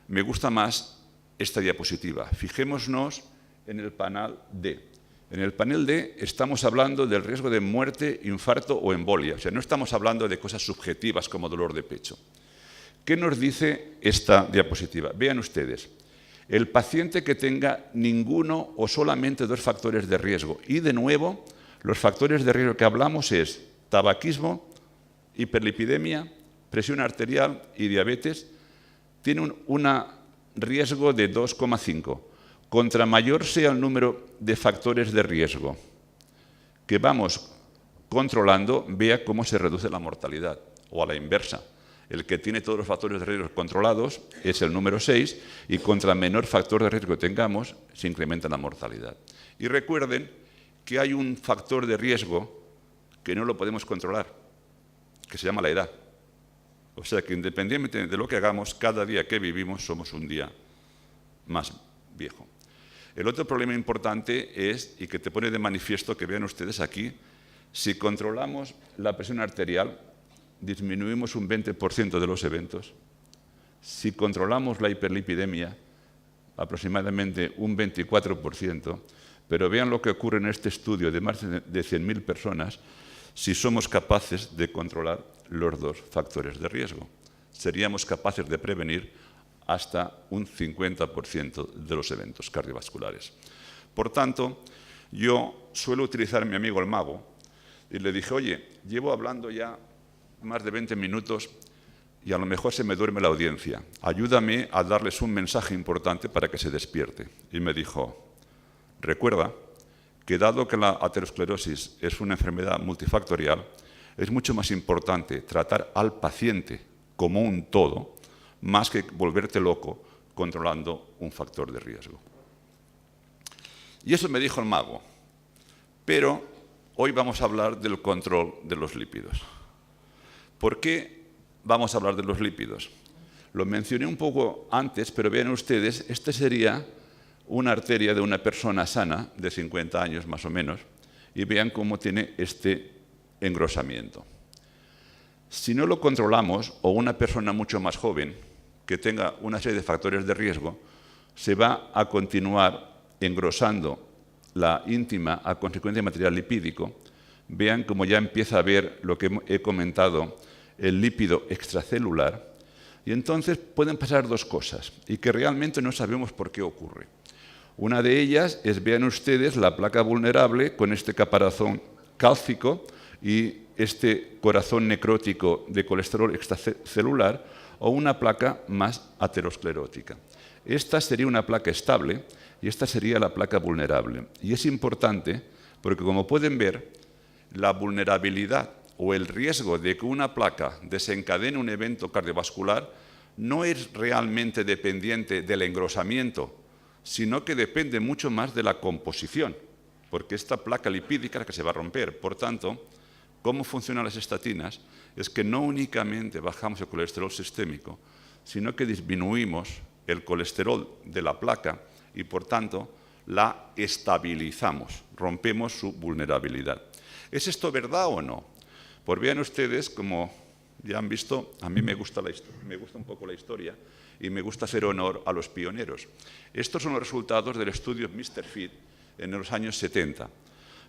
me gusta más esta diapositiva. Fijémonos en el panel D. En el panel D estamos hablando del riesgo de muerte, infarto o embolia. O sea, no estamos hablando de cosas subjetivas como dolor de pecho. ¿Qué nos dice esta diapositiva? Vean ustedes. El paciente que tenga ninguno o solamente dos factores de riesgo. Y de nuevo, los factores de riesgo que hablamos es tabaquismo, hiperlipidemia, presión arterial y diabetes. Tiene un riesgo de 2,5. Contra mayor sea el número de factores de riesgo que vamos controlando, vea cómo se reduce la mortalidad, o a la inversa. El que tiene todos los factores de riesgo controlados es el número 6 y contra menor factor de riesgo tengamos, se incrementa la mortalidad. Y recuerden que hay un factor de riesgo que no lo podemos controlar, que se llama la edad. O sea que independientemente de lo que hagamos, cada día que vivimos somos un día más viejo. El otro problema importante es, y que te pone de manifiesto, que vean ustedes aquí, si controlamos la presión arterial, disminuimos un 20% de los eventos. Si controlamos la hiperlipidemia, aproximadamente un 24%, pero vean lo que ocurre en este estudio de más de 100.000 personas si somos capaces de controlar los dos factores de riesgo. Seríamos capaces de prevenir hasta un 50% de los eventos cardiovasculares. Por tanto, yo suelo utilizar a mi amigo el mago y le dije, oye, llevo hablando ya más de 20 minutos y a lo mejor se me duerme la audiencia. Ayúdame a darles un mensaje importante para que se despierte. Y me dijo, recuerda que dado que la aterosclerosis es una enfermedad multifactorial, es mucho más importante tratar al paciente como un todo, más que volverte loco controlando un factor de riesgo. Y eso me dijo el mago. Pero hoy vamos a hablar del control de los lípidos. ¿Por qué vamos a hablar de los lípidos? Lo mencioné un poco antes, pero vean ustedes, esta sería una arteria de una persona sana, de 50 años más o menos, y vean cómo tiene este engrosamiento. Si no lo controlamos, o una persona mucho más joven, que tenga una serie de factores de riesgo, se va a continuar engrosando la íntima a consecuencia de material lipídico. Vean cómo ya empieza a ver lo que he comentado, el lípido extracelular, y entonces pueden pasar dos cosas, y que realmente no sabemos por qué ocurre. Una de ellas es, vean ustedes, la placa vulnerable con este caparazón cálcico y este corazón necrótico de colesterol extracelular, o una placa más aterosclerótica. Esta sería una placa estable y esta sería la placa vulnerable. Y es importante porque, como pueden ver, la vulnerabilidad o el riesgo de que una placa desencadene un evento cardiovascular no es realmente dependiente del engrosamiento, sino que depende mucho más de la composición, porque esta placa lipídica es la que se va a romper. Por tanto, ¿cómo funcionan las estatinas? Es que no únicamente bajamos el colesterol sistémico, sino que disminuimos el colesterol de la placa y, por tanto, la estabilizamos, rompemos su vulnerabilidad. ¿Es esto verdad o no? Pues vean ustedes, como ya han visto, a mí me gusta un poco la historia y me gusta hacer honor a los pioneros. Estos son los resultados del estudio Mr. Fit en los años 70.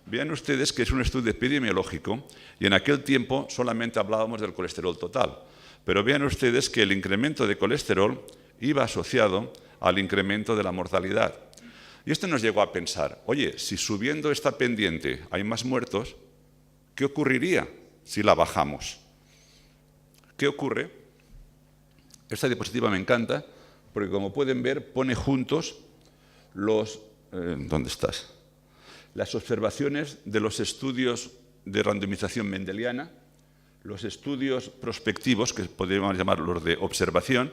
Vean ustedes que es un estudio epidemiológico y en aquel tiempo solamente hablábamos del colesterol total. Pero vean ustedes que el incremento de colesterol iba asociado al incremento de la mortalidad. Y esto nos llegó a pensar, oye, si subiendo esta pendiente hay más muertos, ¿qué ocurriría si la bajamos? ¿Qué ocurre? Esta diapositiva me encanta porque, como pueden ver, pone juntos los... ¿dónde estás? Las observaciones de los estudios de randomización mendeliana, los estudios prospectivos, que podríamos llamar los de observación,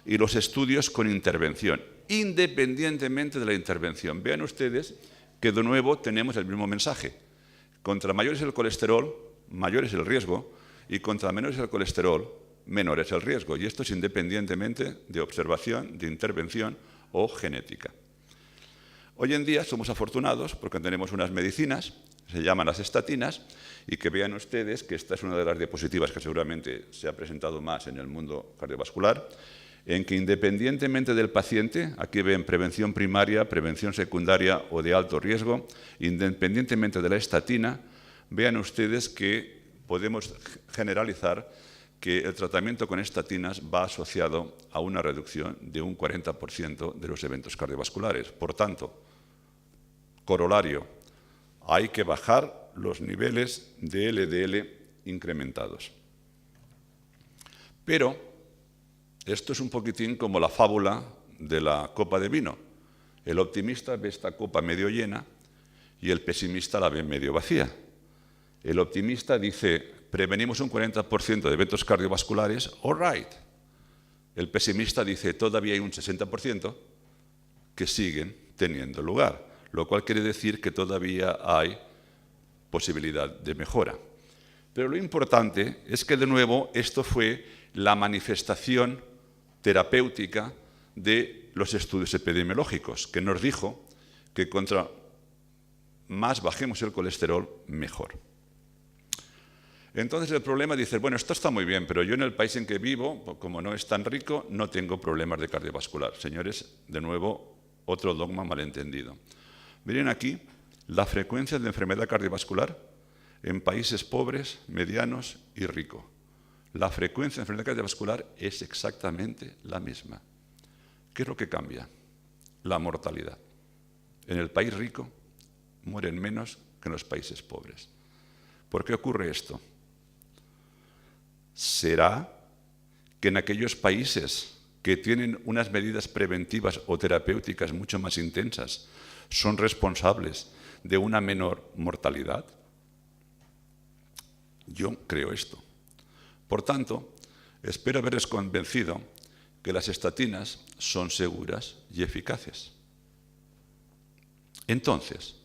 y los estudios con intervención, independientemente de la intervención. Vean ustedes que de nuevo tenemos el mismo mensaje. Contra mayor es el colesterol, mayor es el riesgo, y contra menor es el colesterol, menor es el riesgo. Y esto es independientemente de observación, de intervención o genética. Hoy en día somos afortunados porque tenemos unas medicinas, se llaman las estatinas, y que vean ustedes que esta es una de las diapositivas que seguramente se ha presentado más en el mundo cardiovascular, en que independientemente del paciente, aquí ven prevención primaria, prevención secundaria o de alto riesgo, independientemente de la estatina, vean ustedes que podemos generalizar que el tratamiento con estatinas va asociado a una reducción de un 40% de los eventos cardiovasculares. Por tanto, corolario, hay que bajar los niveles de LDL incrementados. Pero esto es un poquitín como la fábula de la copa de vino. El optimista ve esta copa medio llena y el pesimista la ve medio vacía. El optimista dice, prevenimos un 40% de eventos cardiovasculares, all right. El pesimista dice, todavía hay un 60% que siguen teniendo lugar, lo cual quiere decir que todavía hay posibilidad de mejora. Pero lo importante es que, de nuevo, esto fue la manifestación terapéutica de los estudios epidemiológicos, que nos dijo que contra más bajemos el colesterol, mejor. Entonces el problema dice, bueno, esto está muy bien, pero yo en el país en que vivo, como no es tan rico, no tengo problemas de cardiovascular. Señores, de nuevo, otro dogma malentendido. Miren aquí la frecuencia de enfermedad cardiovascular en países pobres, medianos y ricos. La frecuencia de enfermedad cardiovascular es exactamente la misma. ¿Qué es lo que cambia? La mortalidad. En el país rico mueren menos que en los países pobres. ¿Por qué ocurre esto? ¿Será que en aquellos países que tienen unas medidas preventivas o terapéuticas mucho más intensas son responsables de una menor mortalidad? Yo creo esto. Por tanto, espero haberles convencido que las estatinas son seguras y eficaces. Entonces,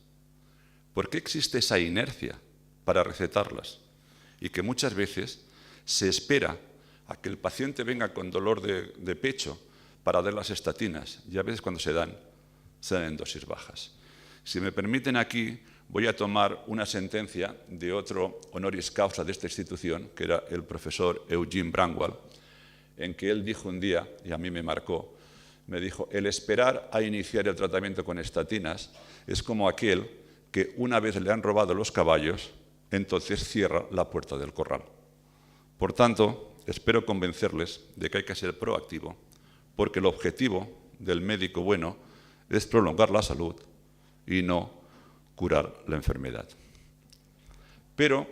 ¿por qué existe esa inercia para recetarlas? Y que muchas veces se espera a que el paciente venga con dolor de pecho para dar las estatinas, y a veces cuando se dan en dosis bajas. Si me permiten aquí, voy a tomar una sentencia de otro honoris causa de esta institución, que era el profesor Eugene Bramwell, en que él dijo un día, y a mí me marcó, me dijo, el esperar a iniciar el tratamiento con estatinas es como aquel que una vez le han robado los caballos, entonces cierra la puerta del corral. Por tanto, espero convencerles de que hay que ser proactivo, porque el objetivo del médico bueno es prolongar la salud y no curar la enfermedad. Pero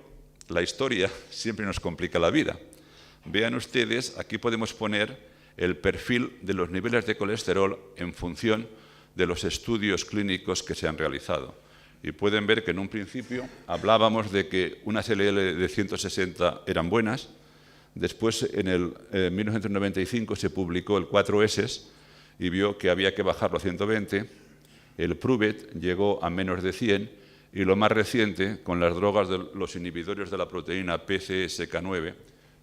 la historia siempre nos complica la vida. Vean ustedes, aquí podemos poner el perfil de los niveles de colesterol en función de los estudios clínicos que se han realizado. Y pueden ver que en un principio hablábamos de que unas LDL de 160 eran buenas. Después, en el 1995, se publicó el 4S y vio que había que bajarlo a 120. El Pruvet llegó a menos de 100 y lo más reciente, con las drogas de los inhibidores de la proteína PCSK9,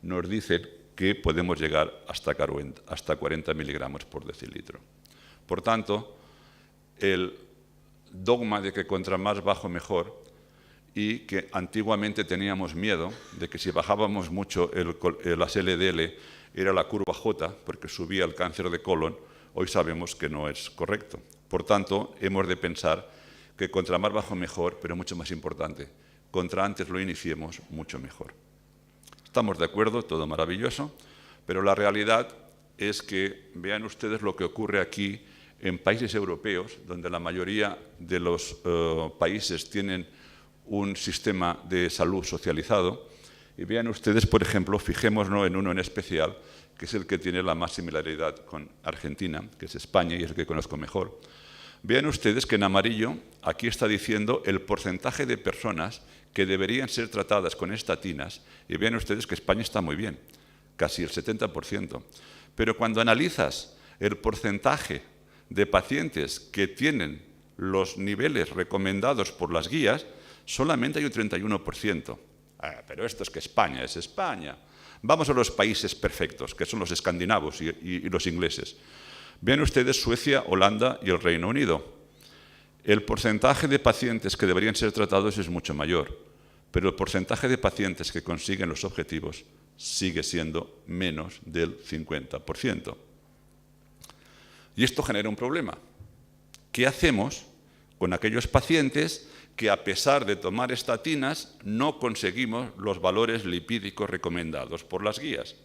nos dicen que podemos llegar hasta 40 miligramos por decilitro. Por tanto, el dogma de que contra más bajo mejor, y que antiguamente teníamos miedo de que si bajábamos mucho las LDL era la curva J, porque subía el cáncer de colon, hoy sabemos que no es correcto. Por tanto, hemos de pensar que contra más bajo mejor, pero mucho más importante, contra antes lo iniciemos, mucho mejor. Estamos de acuerdo, todo maravilloso, pero la realidad es que vean ustedes lo que ocurre aquí en países europeos, donde la mayoría de los países tienen un sistema de salud socializado. Y vean ustedes, por ejemplo, fijémonos en uno en especial, que es el que tiene la más similaridad con Argentina, que es España, y es el que conozco mejor. Vean ustedes que en amarillo aquí está diciendo el porcentaje de personas que deberían ser tratadas con estatinas, y vean ustedes que España está muy bien, casi el 70%. Pero cuando analizas el porcentaje de pacientes que tienen los niveles recomendados por las guías, solamente hay un 31%. Pero esto es que España es España. Vamos a los países perfectos, que son los escandinavos y los ingleses. Vean ustedes Suecia, Holanda y el Reino Unido. El porcentaje de pacientes que deberían ser tratados es mucho mayor, pero el porcentaje de pacientes que consiguen los objetivos sigue siendo menos del 50%. Y esto genera un problema. ¿Qué hacemos con aquellos pacientes que a pesar de tomar estatinas no conseguimos los valores lipídicos recomendados por las guías?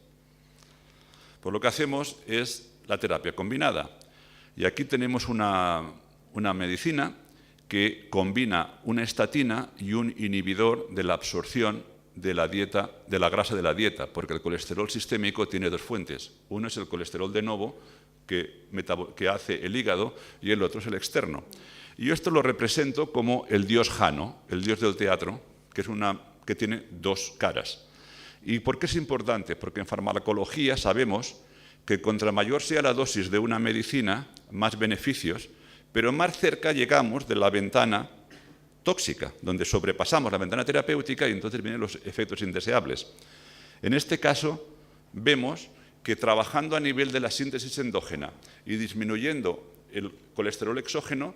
Pues lo que hacemos es la terapia combinada. Y aquí tenemos una medicina que combina una estatina y un inhibidor de la absorción de la dieta, de la grasa de la dieta, porque el colesterol sistémico tiene dos fuentes. Uno es el colesterol de novo que hace el hígado y el otro es el externo. Y esto lo represento como el dios Jano, el dios del teatro, que tiene dos caras. ¿Y por qué es importante? Porque en farmacología sabemos que contra mayor sea la dosis de una medicina, más beneficios, pero más cerca llegamos de la ventana tóxica, donde sobrepasamos la ventana terapéutica y entonces vienen los efectos indeseables. En este caso, vemos que trabajando a nivel de la síntesis endógena y disminuyendo el colesterol exógeno,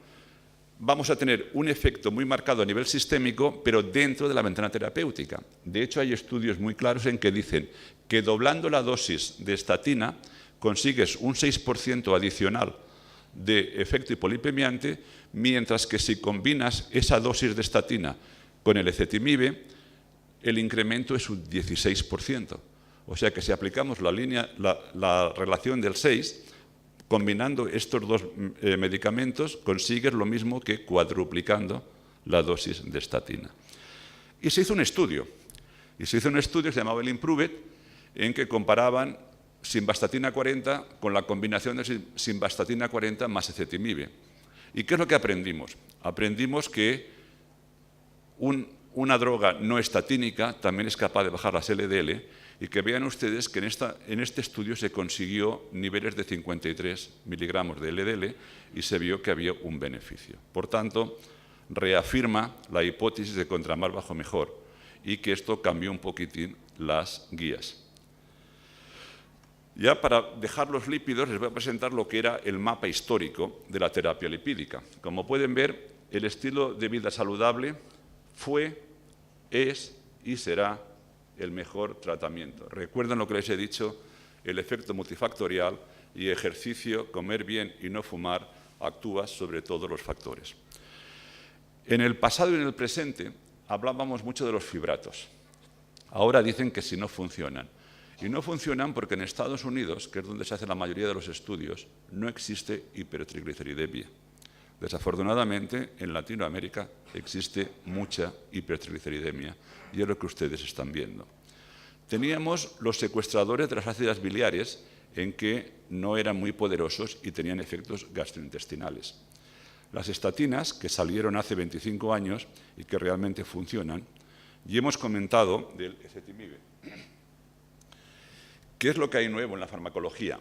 vamos a tener un efecto muy marcado a nivel sistémico, pero dentro de la ventana terapéutica. De hecho, hay estudios muy claros en que dicen que doblando la dosis de estatina consigues un 6% adicional de efecto hipolipemiante, mientras que si combinas esa dosis de estatina con el ezetimibe, el incremento es un 16%. O sea que si aplicamos la relación del 6, combinando estos dos medicamentos, consigues lo mismo que cuadruplicando la dosis de estatina. Y se hizo un estudio. Que se llamaba el IMPROVE-IT, en que comparaban simvastatina 40 con la combinación de simvastatina 40 más ezetimibe. ¿Y qué es lo que aprendimos? Aprendimos que una droga no estatínica también es capaz de bajar las LDL, y que vean ustedes que en este estudio se consiguió niveles de 53 miligramos de LDL y se vio que había un beneficio. Por tanto, reafirma la hipótesis de contra más bajo mejor, y que esto cambió un poquitín las guías. Ya para dejar los lípidos les voy a presentar lo que era el mapa histórico de la terapia lipídica. Como pueden ver, el estilo de vida saludable fue, es y será el mejor tratamiento. Recuerden lo que les he dicho, el efecto multifactorial y ejercicio, comer bien y no fumar actúa sobre todos los factores. En el pasado y en el presente hablábamos mucho de los fibratos. Ahora dicen que si no funcionan. Y no funcionan porque en Estados Unidos, que es donde se hace la mayoría de los estudios, no existe hipertrigliceridemia. Desafortunadamente, en Latinoamérica existe mucha hipertrigliceridemia y es lo que ustedes están viendo. Teníamos los secuestradores de las ácidas biliares en que no eran muy poderosos y tenían efectos gastrointestinales. Las estatinas, que salieron hace 25 años y que realmente funcionan, y hemos comentado del ezetimibe. ¿Qué es lo que hay nuevo en la farmacología?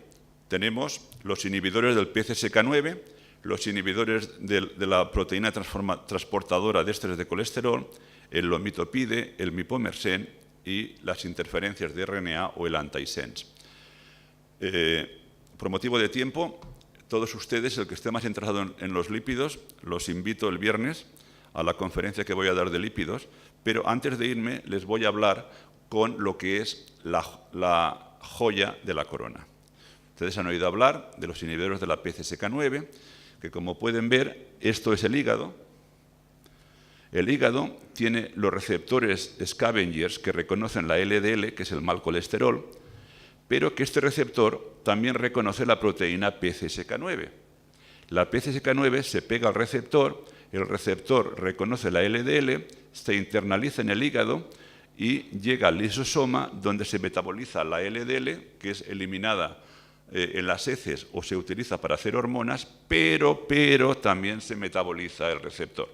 Tenemos los inhibidores del PCSK9, los inhibidores de la proteína transportadora de ésteres de colesterol, el lomitopide, el mipomersen y las interferencias de RNA o el antisense. Por motivo de tiempo, todos ustedes, el que esté más interesado en los lípidos, los invito el viernes a la conferencia que voy a dar de lípidos, pero antes de irme les voy a hablar con lo que es la joya de la corona. Ustedes han oído hablar de los inhibidores de la PCSK9, que como pueden ver, esto es el hígado. El hígado tiene los receptores scavengers que reconocen la LDL, que es el mal colesterol, pero que este receptor también reconoce la proteína PCSK9. La PCSK9 se pega al receptor, el receptor reconoce la LDL, se internaliza en el hígado y llega al lisosoma, donde se metaboliza la LDL, que es eliminada en las heces o se utiliza para hacer hormonas, pero también se metaboliza el receptor.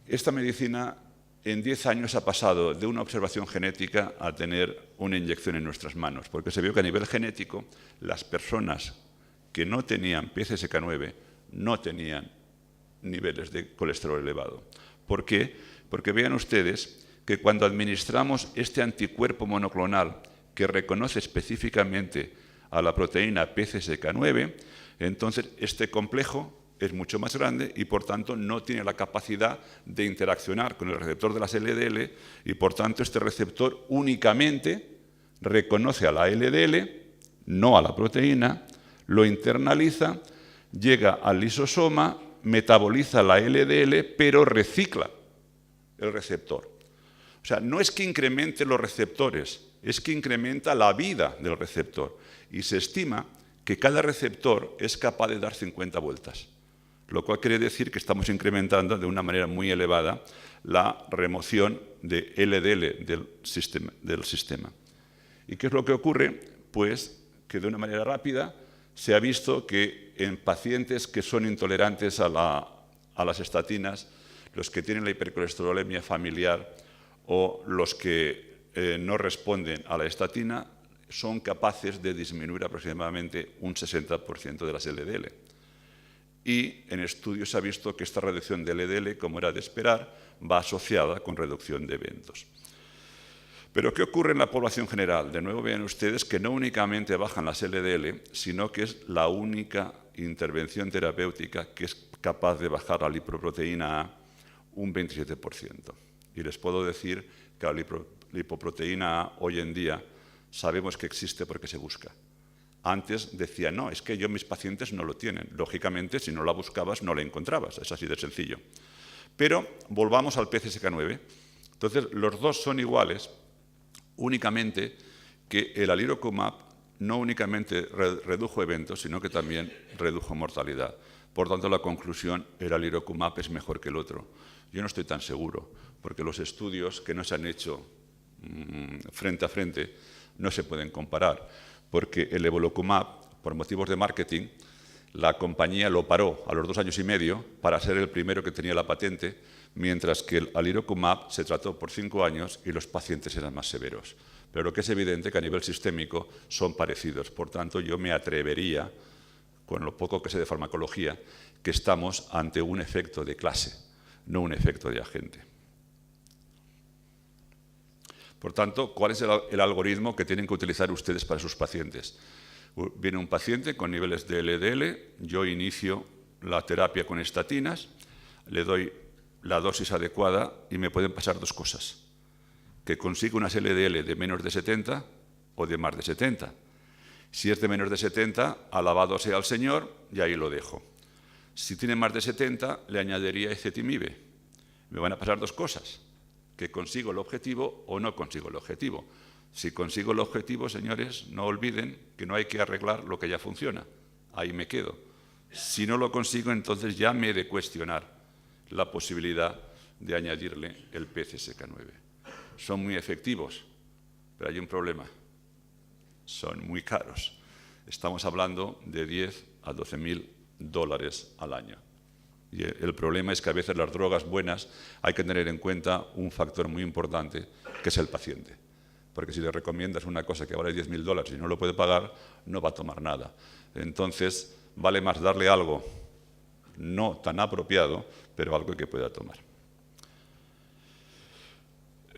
Esta medicina en 10 años ha pasado de una observación genética a tener una inyección en nuestras manos, porque se vio que a nivel genético las personas que no tenían PCSK9 no tenían niveles de colesterol elevado. ¿Por qué? Porque vean ustedes que cuando administramos este anticuerpo monoclonal que reconoce específicamente a la proteína PCSK9, entonces este complejo es mucho más grande y por tanto no tiene la capacidad de interaccionar con el receptor de las LDL y por tanto este receptor únicamente reconoce a la LDL, no a la proteína, lo internaliza, llega al lisosoma, metaboliza la LDL, pero recicla el receptor. O sea, no es que incremente los receptores, es que incrementa la vida del receptor. Y se estima que cada receptor es capaz de dar 50 vueltas, lo cual quiere decir que estamos incrementando de una manera muy elevada la remoción de LDL del sistema. ¿Y qué es lo que ocurre? Pues que de una manera rápida se ha visto que en pacientes que son intolerantes a las estatinas, los que tienen la hipercolesterolemia familiar o los que no responden a la estatina, son capaces de disminuir aproximadamente un 60% de las LDL. Y en estudios se ha visto que esta reducción de LDL, como era de esperar, va asociada con reducción de eventos. Pero ¿qué ocurre en la población general? De nuevo vean ustedes que no únicamente bajan las LDL, sino que es la única intervención terapéutica que es capaz de bajar la lipoproteína A un 27%. Y les puedo decir que la lipoproteína A hoy en día sabemos que existe porque se busca. Antes decía, no, es que yo mis pacientes no lo tienen. Lógicamente, si no la buscabas, no la encontrabas. Es así de sencillo. Pero volvamos al PCSK9. Entonces, los dos son iguales, únicamente que el alirocumab no únicamente redujo eventos, sino que también redujo mortalidad. Por tanto, la conclusión, el alirocumab es mejor que el otro. Yo no estoy tan seguro, porque los estudios que no se han hecho frente a frente no se pueden comparar, porque el evolocumab, por motivos de marketing, la compañía lo paró a los 2 años y medio para ser el primero que tenía la patente, mientras que el alirocumab se trató por 5 años y los pacientes eran más severos. Pero lo que es evidente que a nivel sistémico son parecidos. Por tanto, yo me atrevería, con lo poco que sé de farmacología, que estamos ante un efecto de clase, no un efecto de agente. Por tanto, ¿cuál es el algoritmo que tienen que utilizar ustedes para sus pacientes? Viene un paciente con niveles de LDL, yo inicio la terapia con estatinas, le doy la dosis adecuada y me pueden pasar 2 cosas. Que consiga unas LDL de menos de 70 o de más de 70. Si es de menos de 70, alabado sea el Señor y ahí lo dejo. Si tiene más de 70, le añadiría ezetimibe. Me van a pasar 2 cosas. Que consigo el objetivo o no consigo el objetivo. Si consigo el objetivo, señores, no olviden que no hay que arreglar lo que ya funciona. Ahí me quedo. Si no lo consigo, entonces ya me he de cuestionar la posibilidad de añadirle el PCSK9. Son muy efectivos, pero hay un problema. Son muy caros. Estamos hablando de 10 a 12.000 dólares al año. Y el problema es que a veces las drogas buenas hay que tener en cuenta un factor muy importante, que es el paciente. Porque si le recomiendas una cosa que vale 10.000 dólares y no lo puede pagar, no va a tomar nada. Entonces, vale más darle algo no tan apropiado, pero algo que pueda tomar.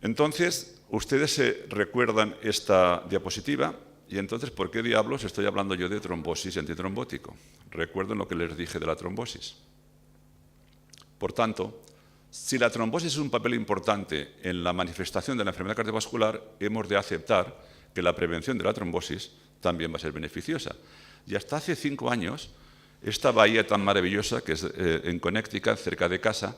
Entonces, ustedes se recuerdan esta diapositiva y entonces, ¿por qué diablos estoy hablando yo de trombosis y antitrombótico? Recuerden lo que les dije de la trombosis. Por tanto, si la trombosis es un papel importante en la manifestación de la enfermedad cardiovascular, hemos de aceptar que la prevención de la trombosis también va a ser beneficiosa. Y hasta hace 5 años, esta bahía tan maravillosa, que es en Connecticut, cerca de casa,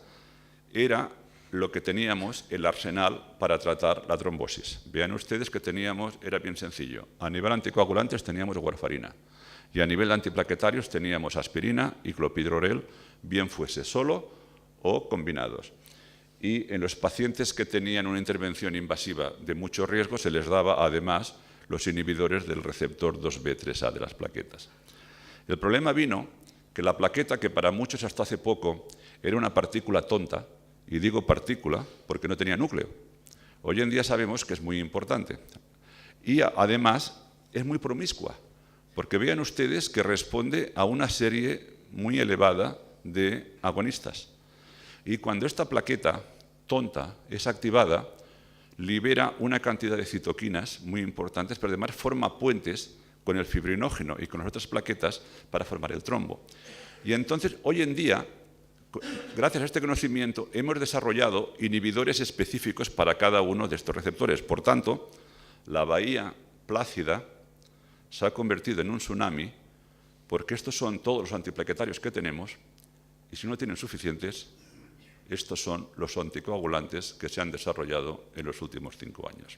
era lo que teníamos, el arsenal para tratar la trombosis. Vean ustedes que teníamos, era bien sencillo. A nivel anticoagulantes teníamos warfarina y a nivel antiplaquetarios teníamos aspirina y clopidogrel, bien fuese solo o combinados. Y en los pacientes que tenían una intervención invasiva de mucho riesgo se les daba además los inhibidores del receptor 2B3A de las plaquetas. El problema vino que la plaqueta, que para muchos hasta hace poco era una partícula tonta, y digo partícula porque no tenía núcleo, hoy en día sabemos que es muy importante. Y además es muy promiscua, porque vean ustedes que responde a una serie muy elevada de agonistas. Y cuando esta plaqueta tonta es activada, libera una cantidad de citoquinas muy importantes, pero además forma puentes con el fibrinógeno y con las otras plaquetas para formar el trombo. Y entonces, hoy en día, gracias a este conocimiento, hemos desarrollado inhibidores específicos para cada uno de estos receptores. Por tanto, la bahía plácida se ha convertido en un tsunami porque estos son todos los antiplaquetarios que tenemos y si no tienen suficientes, estos son los anticoagulantes que se han desarrollado en los últimos 5 años.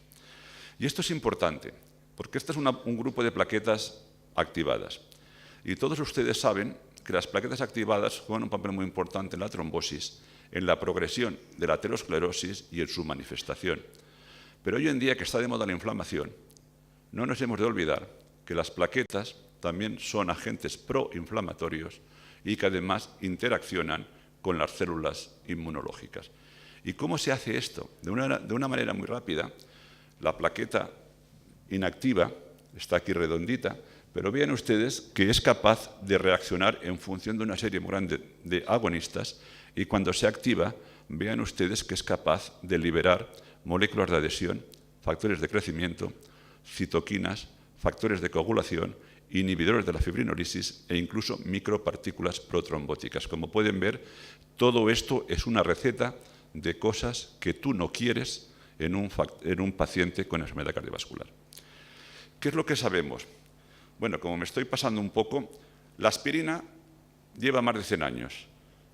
Y esto es importante, porque este es un grupo de plaquetas activadas. Y todos ustedes saben que las plaquetas activadas juegan un papel muy importante en la trombosis, en la progresión de la aterosclerosis y en su manifestación. Pero hoy en día, que está de moda la inflamación, no nos hemos de olvidar que las plaquetas también son agentes proinflamatorios y que además interaccionan con las células inmunológicas. ¿Y cómo se hace esto? De una manera muy rápida. La plaqueta inactiva está aquí redondita, pero vean ustedes que es capaz de reaccionar en función de una serie muy grande de agonistas y cuando se activa, vean ustedes que es capaz de liberar moléculas de adhesión, factores de crecimiento, citoquinas, factores de coagulación, inhibidores de la fibrinolisis e incluso micropartículas protrombóticas. Como pueden ver, todo esto es una receta de cosas que tú no quieres en un paciente con enfermedad cardiovascular. ¿Qué es lo que sabemos? Bueno, como me estoy pasando un poco, la aspirina lleva más de 100 años.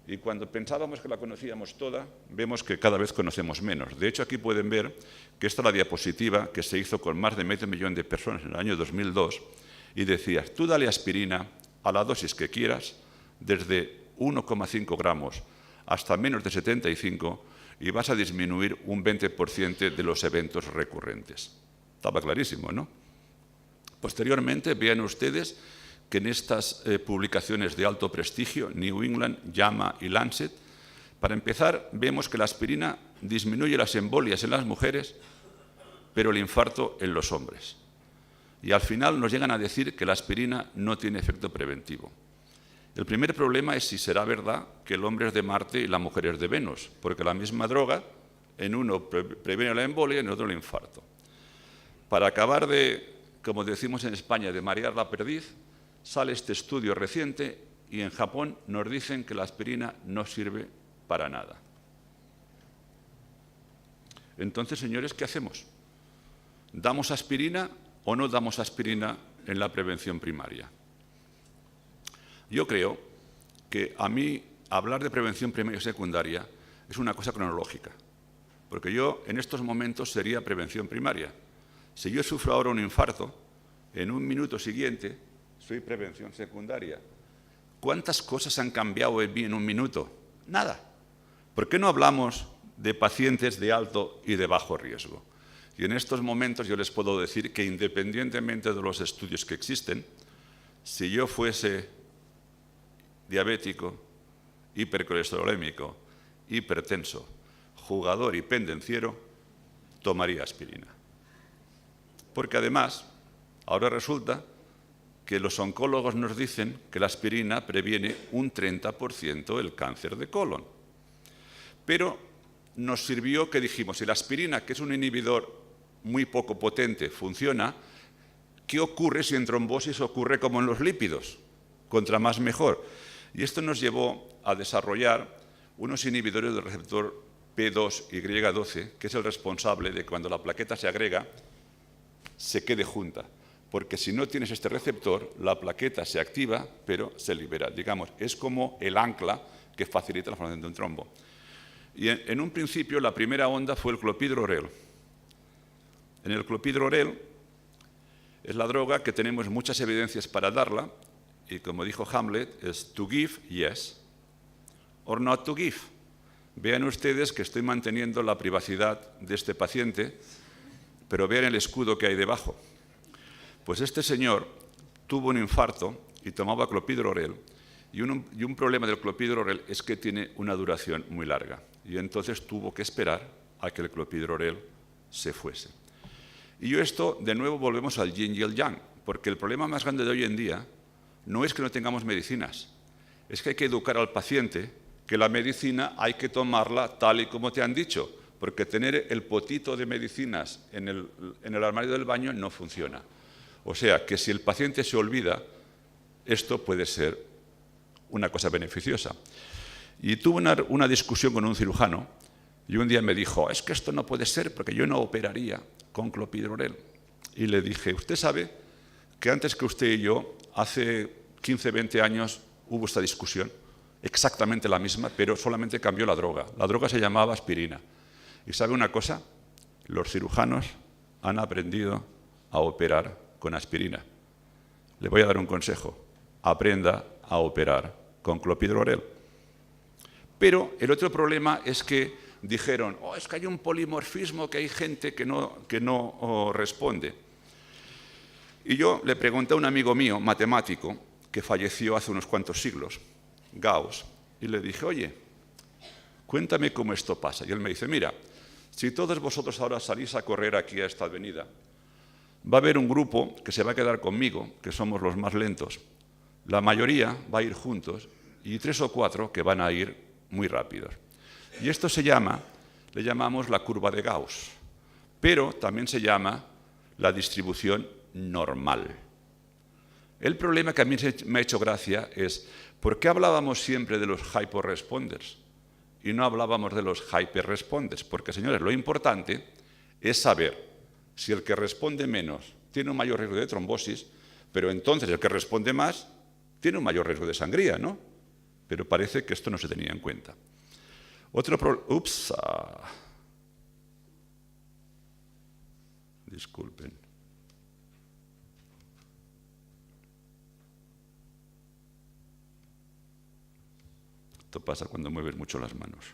Y cuando pensábamos que la conocíamos toda, vemos que cada vez conocemos menos. De hecho, aquí pueden ver que esta es la diapositiva que se hizo con más de 500.000 de personas en el año 2002 y decías, tú dale aspirina a la dosis que quieras, desde 1,5 gramos hasta menos de 75 y vas a disminuir un 20% de los eventos recurrentes. Estaba clarísimo, ¿no? Posteriormente, vean ustedes que en estas publicaciones de alto prestigio, New England, JAMA y Lancet, para empezar, vemos que la aspirina disminuye las embolias en las mujeres, pero el infarto en los hombres. Y al final nos llegan a decir que la aspirina no tiene efecto preventivo. El primer problema es si será verdad que el hombre es de Marte y la mujer es de Venus, porque la misma droga, en uno previene la embolia y en otro el infarto. Para acabar de, como decimos en España, de marear la perdiz, sale este estudio reciente y en Japón nos dicen que la aspirina no sirve para nada. Entonces, señores, ¿qué hacemos? ¿Damos aspirina o no damos aspirina en la prevención primaria? Yo creo que a mí hablar de prevención primaria y secundaria es una cosa cronológica, porque yo en estos momentos sería prevención primaria. Si yo sufro ahora un infarto, en un minuto siguiente soy prevención secundaria. ¿Cuántas cosas han cambiado en mí en un minuto? Nada. ¿Por qué no hablamos de pacientes de alto y de bajo riesgo? Y en estos momentos yo les puedo decir que independientemente de los estudios que existen, si yo fuese diabético, hipercolesterolémico, hipertenso, jugador y pendenciero, tomaría aspirina. Porque además, ahora resulta que los oncólogos nos dicen que la aspirina previene un 30% el cáncer de colon. Pero nos sirvió que dijimos, si la aspirina, que es un inhibidor muy poco potente, funciona, ¿qué ocurre si en trombosis ocurre como en los lípidos? Contra más mejor. Y esto nos llevó a desarrollar unos inhibidores del receptor P2Y12, que es el responsable de que cuando la plaqueta se agrega, se quede junta. Porque si no tienes este receptor, la plaqueta se activa, pero se libera. Digamos, es como el ancla que facilita la formación de un trombo. Y en un principio, la primera onda fue el clopidogrel. En el clopidogrel es la droga que tenemos muchas evidencias para darla, y como dijo Hamlet, es to give, yes, or not to give. Vean ustedes que estoy manteniendo la privacidad de este paciente, pero vean el escudo que hay debajo. Pues este señor tuvo un infarto y tomaba clopidogrel, y un problema del clopidogrel es que tiene una duración muy larga, y entonces tuvo que esperar a que el clopidogrel se fuese. Y yo esto, de nuevo, volvemos al yin y el yang, porque el problema más grande de hoy en día no es que no tengamos medicinas, es que hay que educar al paciente que la medicina hay que tomarla tal y como te han dicho, porque tener el potito de medicinas en el armario del baño no funciona. O sea, que si el paciente se olvida, esto puede ser una cosa beneficiosa. Y tuve una discusión con un cirujano y un día me dijo, es que esto no puede ser porque yo no operaría con clopidogrel. Y le dije, usted sabe que antes que usted y yo, hace 15, 20 años, hubo esta discusión, exactamente la misma, pero solamente cambió la droga. La droga se llamaba aspirina. ¿Y sabe una cosa? Los cirujanos han aprendido a operar con aspirina. Le voy a dar un consejo. Aprenda a operar con clopidogrel. Pero el otro problema es que dijeron, es que hay un polimorfismo, que hay gente que no responde. Y yo le pregunté a un amigo mío, matemático, que falleció hace unos cuantos siglos, Gauss, y le dije, oye, cuéntame cómo esto pasa. Y él me dice, mira, si todos vosotros ahora salís a correr aquí a esta avenida, va a haber un grupo que se va a quedar conmigo, que somos los más lentos. La mayoría va a ir juntos y 3 o 4 que van a ir muy rápidos. Y esto le llamamos la curva de Gauss, pero también se llama la distribución normal. El problema que a mí me ha hecho gracia es ¿por qué hablábamos siempre de los hyporesponders y no hablábamos de los hyperresponders? Porque, señores, lo importante es saber si el que responde menos tiene un mayor riesgo de trombosis, pero entonces el que responde más tiene un mayor riesgo de sangría, ¿no? Pero parece que esto no se tenía en cuenta. Otro problema... Ups. Disculpen. Esto pasa cuando mueves mucho las manos.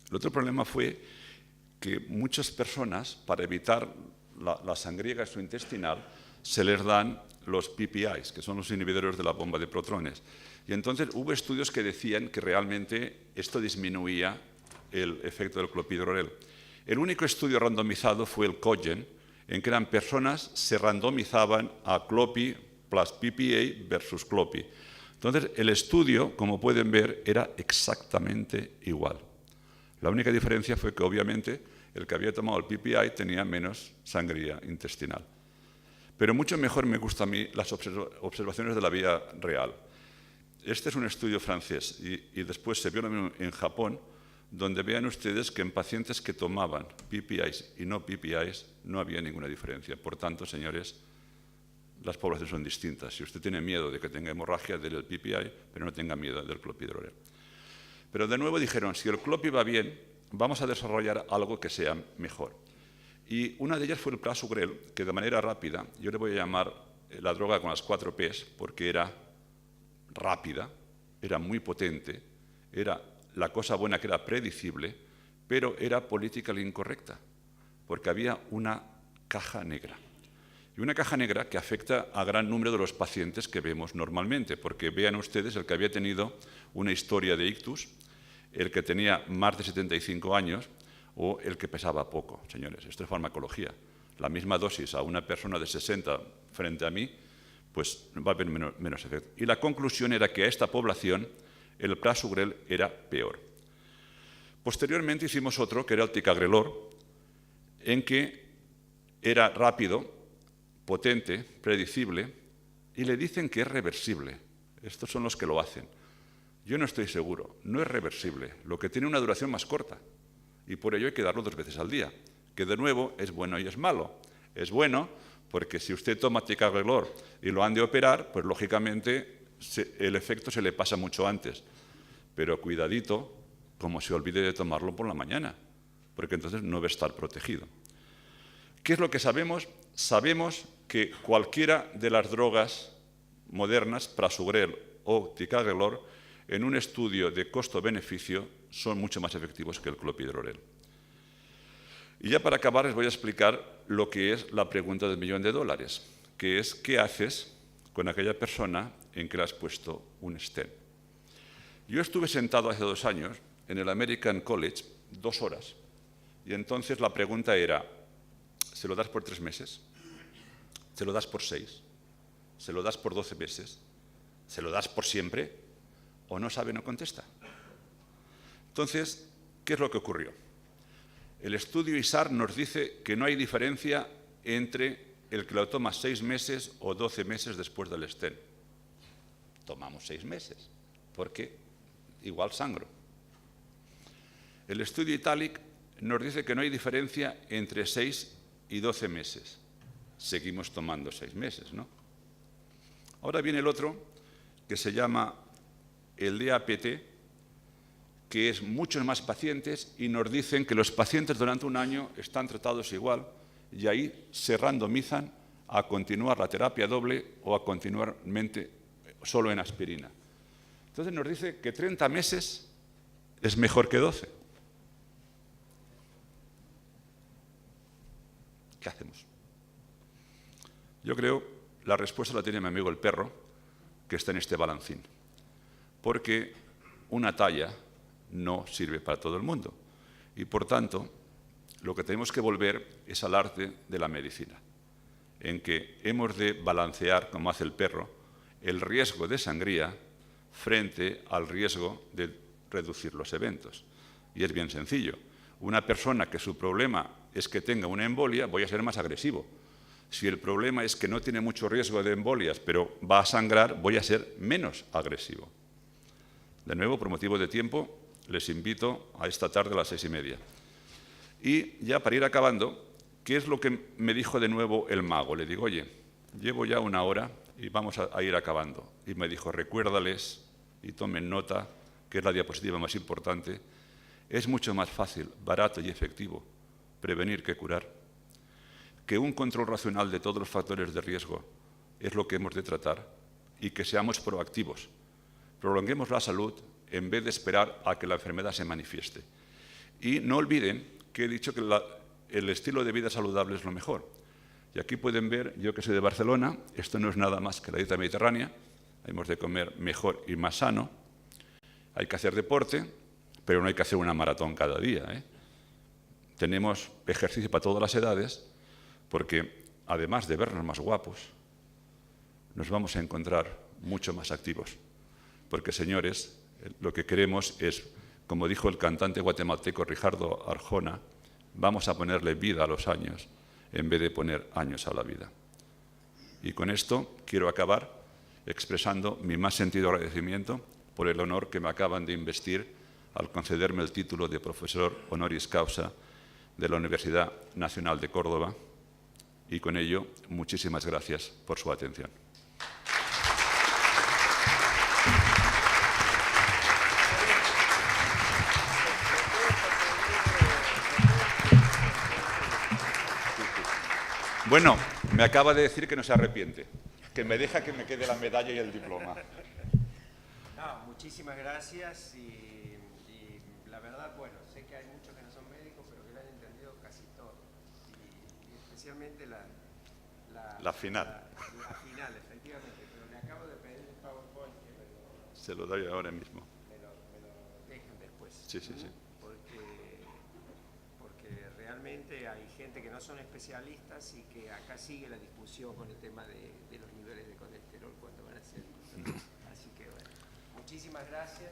El otro problema fue que muchas personas, para evitar la sangría gastrointestinal, se les dan los PPIs, que son los inhibidores de la bomba de protones. Y entonces hubo estudios que decían que realmente esto disminuía el efecto del clopidogrel. El único estudio randomizado fue el COGEN, en que eran personas se randomizaban a clopi plus PPA versus clopi. Entonces, el estudio, como pueden ver, era exactamente igual. La única diferencia fue que, obviamente, el que había tomado el PPI tenía menos sangría intestinal. Pero mucho mejor me gustan a mí las observaciones de la vida real. Este es un estudio francés y después se vio lo mismo en Japón, donde vean ustedes que en pacientes que tomaban PPIs y no PPIs no había ninguna diferencia. Por tanto, señores, las poblaciones son distintas. Si usted tiene miedo de que tenga hemorragia, déle el PPI, pero no tenga miedo del clopidogrel. Pero de nuevo dijeron, si el clopi va bien, vamos a desarrollar algo que sea mejor. Y una de ellas fue el prasugrel, que de manera rápida, yo le voy a llamar la droga con las 4 Ps, porque era rápida, era muy potente, era la cosa buena que era predecible, pero era politically incorrecta, porque había una caja negra. Y una caja negra que afecta a gran número de los pacientes que vemos normalmente, porque vean ustedes el que había tenido una historia de ictus, el que tenía más de 75 años o el que pesaba poco. Señores, esto es farmacología. La misma dosis a una persona de 60 frente a mí, pues va a haber menos efecto. Y la conclusión era que a esta población el prasugrel era peor. Posteriormente hicimos otro, que era el ticagrelor, en que era rápido, potente, predecible, y le dicen que es reversible. Estos son los que lo hacen. Yo no estoy seguro, no es reversible, lo que tiene una duración más corta, y por ello hay que darlo 2 veces al día, que de nuevo es bueno y es malo. Es bueno porque si usted toma ticagrelor y lo han de operar, pues lógicamente el efecto se le pasa mucho antes, pero cuidadito, como se olvide de tomarlo por la mañana, porque entonces no va a estar protegido. ¿Qué es lo que sabemos? Sabemos que cualquiera de las drogas modernas, prasugrel o ticagrelor, en un estudio de costo-beneficio son mucho más efectivos que el clopidogrel. Y ya para acabar les voy a explicar lo que es la pregunta del $1.000.000, que es ¿qué haces con aquella persona en que le has puesto un stent? Yo estuve sentado hace 2 años en el American College 2 horas y entonces la pregunta era ¿se lo das por 3 meses? ¿Se lo das por 6? ¿Se lo das por 12 meses? ¿Se lo das por siempre? ¿O no sabe, no contesta? Entonces, ¿qué es lo que ocurrió? El estudio ISAR nos dice que no hay diferencia entre el que lo toma 6 meses o 12 meses después del stent. Tomamos 6 meses, porque igual sangro. El estudio ITALIC nos dice que no hay diferencia entre 6 y 12 meses. Seguimos tomando 6 meses, ¿no? Ahora viene el otro, que se llama el DAPT, que es muchos más pacientes y nos dicen que los pacientes durante un año están tratados igual y ahí se randomizan a continuar la terapia doble o a continuar solo en aspirina. Entonces nos dice que 30 meses es mejor que 12. ¿Qué hacemos? Yo creo la respuesta la tiene mi amigo el perro, que está en este balancín. Porque una talla no sirve para todo el mundo. Y por tanto, lo que tenemos que volver es al arte de la medicina, en que hemos de balancear, como hace el perro, el riesgo de sangría frente al riesgo de reducir los eventos. Y es bien sencillo. Una persona que su problema es que tenga una embolia, voy a ser más agresivo. Si el problema es que no tiene mucho riesgo de embolias, pero va a sangrar, voy a ser menos agresivo. De nuevo, por motivo de tiempo, les invito a esta tarde a las 6:30. Y ya para ir acabando, ¿qué es lo que me dijo de nuevo el mago? Le digo, oye, llevo ya 1 hora y vamos a ir acabando. Y me dijo, recuérdales y tomen nota, que es la diapositiva más importante, es mucho más fácil, barato y efectivo prevenir que curar. Que un control racional de todos los factores de riesgo es lo que hemos de tratar y que seamos proactivos. Prolonguemos la salud en vez de esperar a que la enfermedad se manifieste. Y no olviden que he dicho que el estilo de vida saludable es lo mejor. Y aquí pueden ver, yo que soy de Barcelona, esto no es nada más que la dieta mediterránea, hemos de comer mejor y más sano, hay que hacer deporte, pero no hay que hacer una maratón cada día, ¿eh? Tenemos ejercicio para todas las edades, porque además de vernos más guapos, nos vamos a encontrar mucho más activos. Porque, señores, lo que queremos es, como dijo el cantante guatemalteco Ricardo Arjona, vamos a ponerle vida a los años en vez de poner años a la vida. Y con esto quiero acabar expresando mi más sentido agradecimiento por el honor que me acaban de investir al concederme el título de profesor honoris causa de la Universidad Nacional de Córdoba. Y con ello, muchísimas gracias por su atención. Bueno, me acaba de decir que no se arrepiente, que me deja que me quede la medalla y el diploma. No, muchísimas gracias y la verdad, bueno, sé que hay muchos que no son médicos, pero que lo han entendido casi todo. Y especialmente la final. La final, efectivamente, pero le acabo de pedir un PowerPoint que Se lo doy ahora mismo. me lo dejen después. Sí, sí, sí. Porque realmente hay gente que no son especialistas y que acá sigue la discusión con el tema de los niveles de colesterol cuando van a ser. Así que bueno, muchísimas gracias.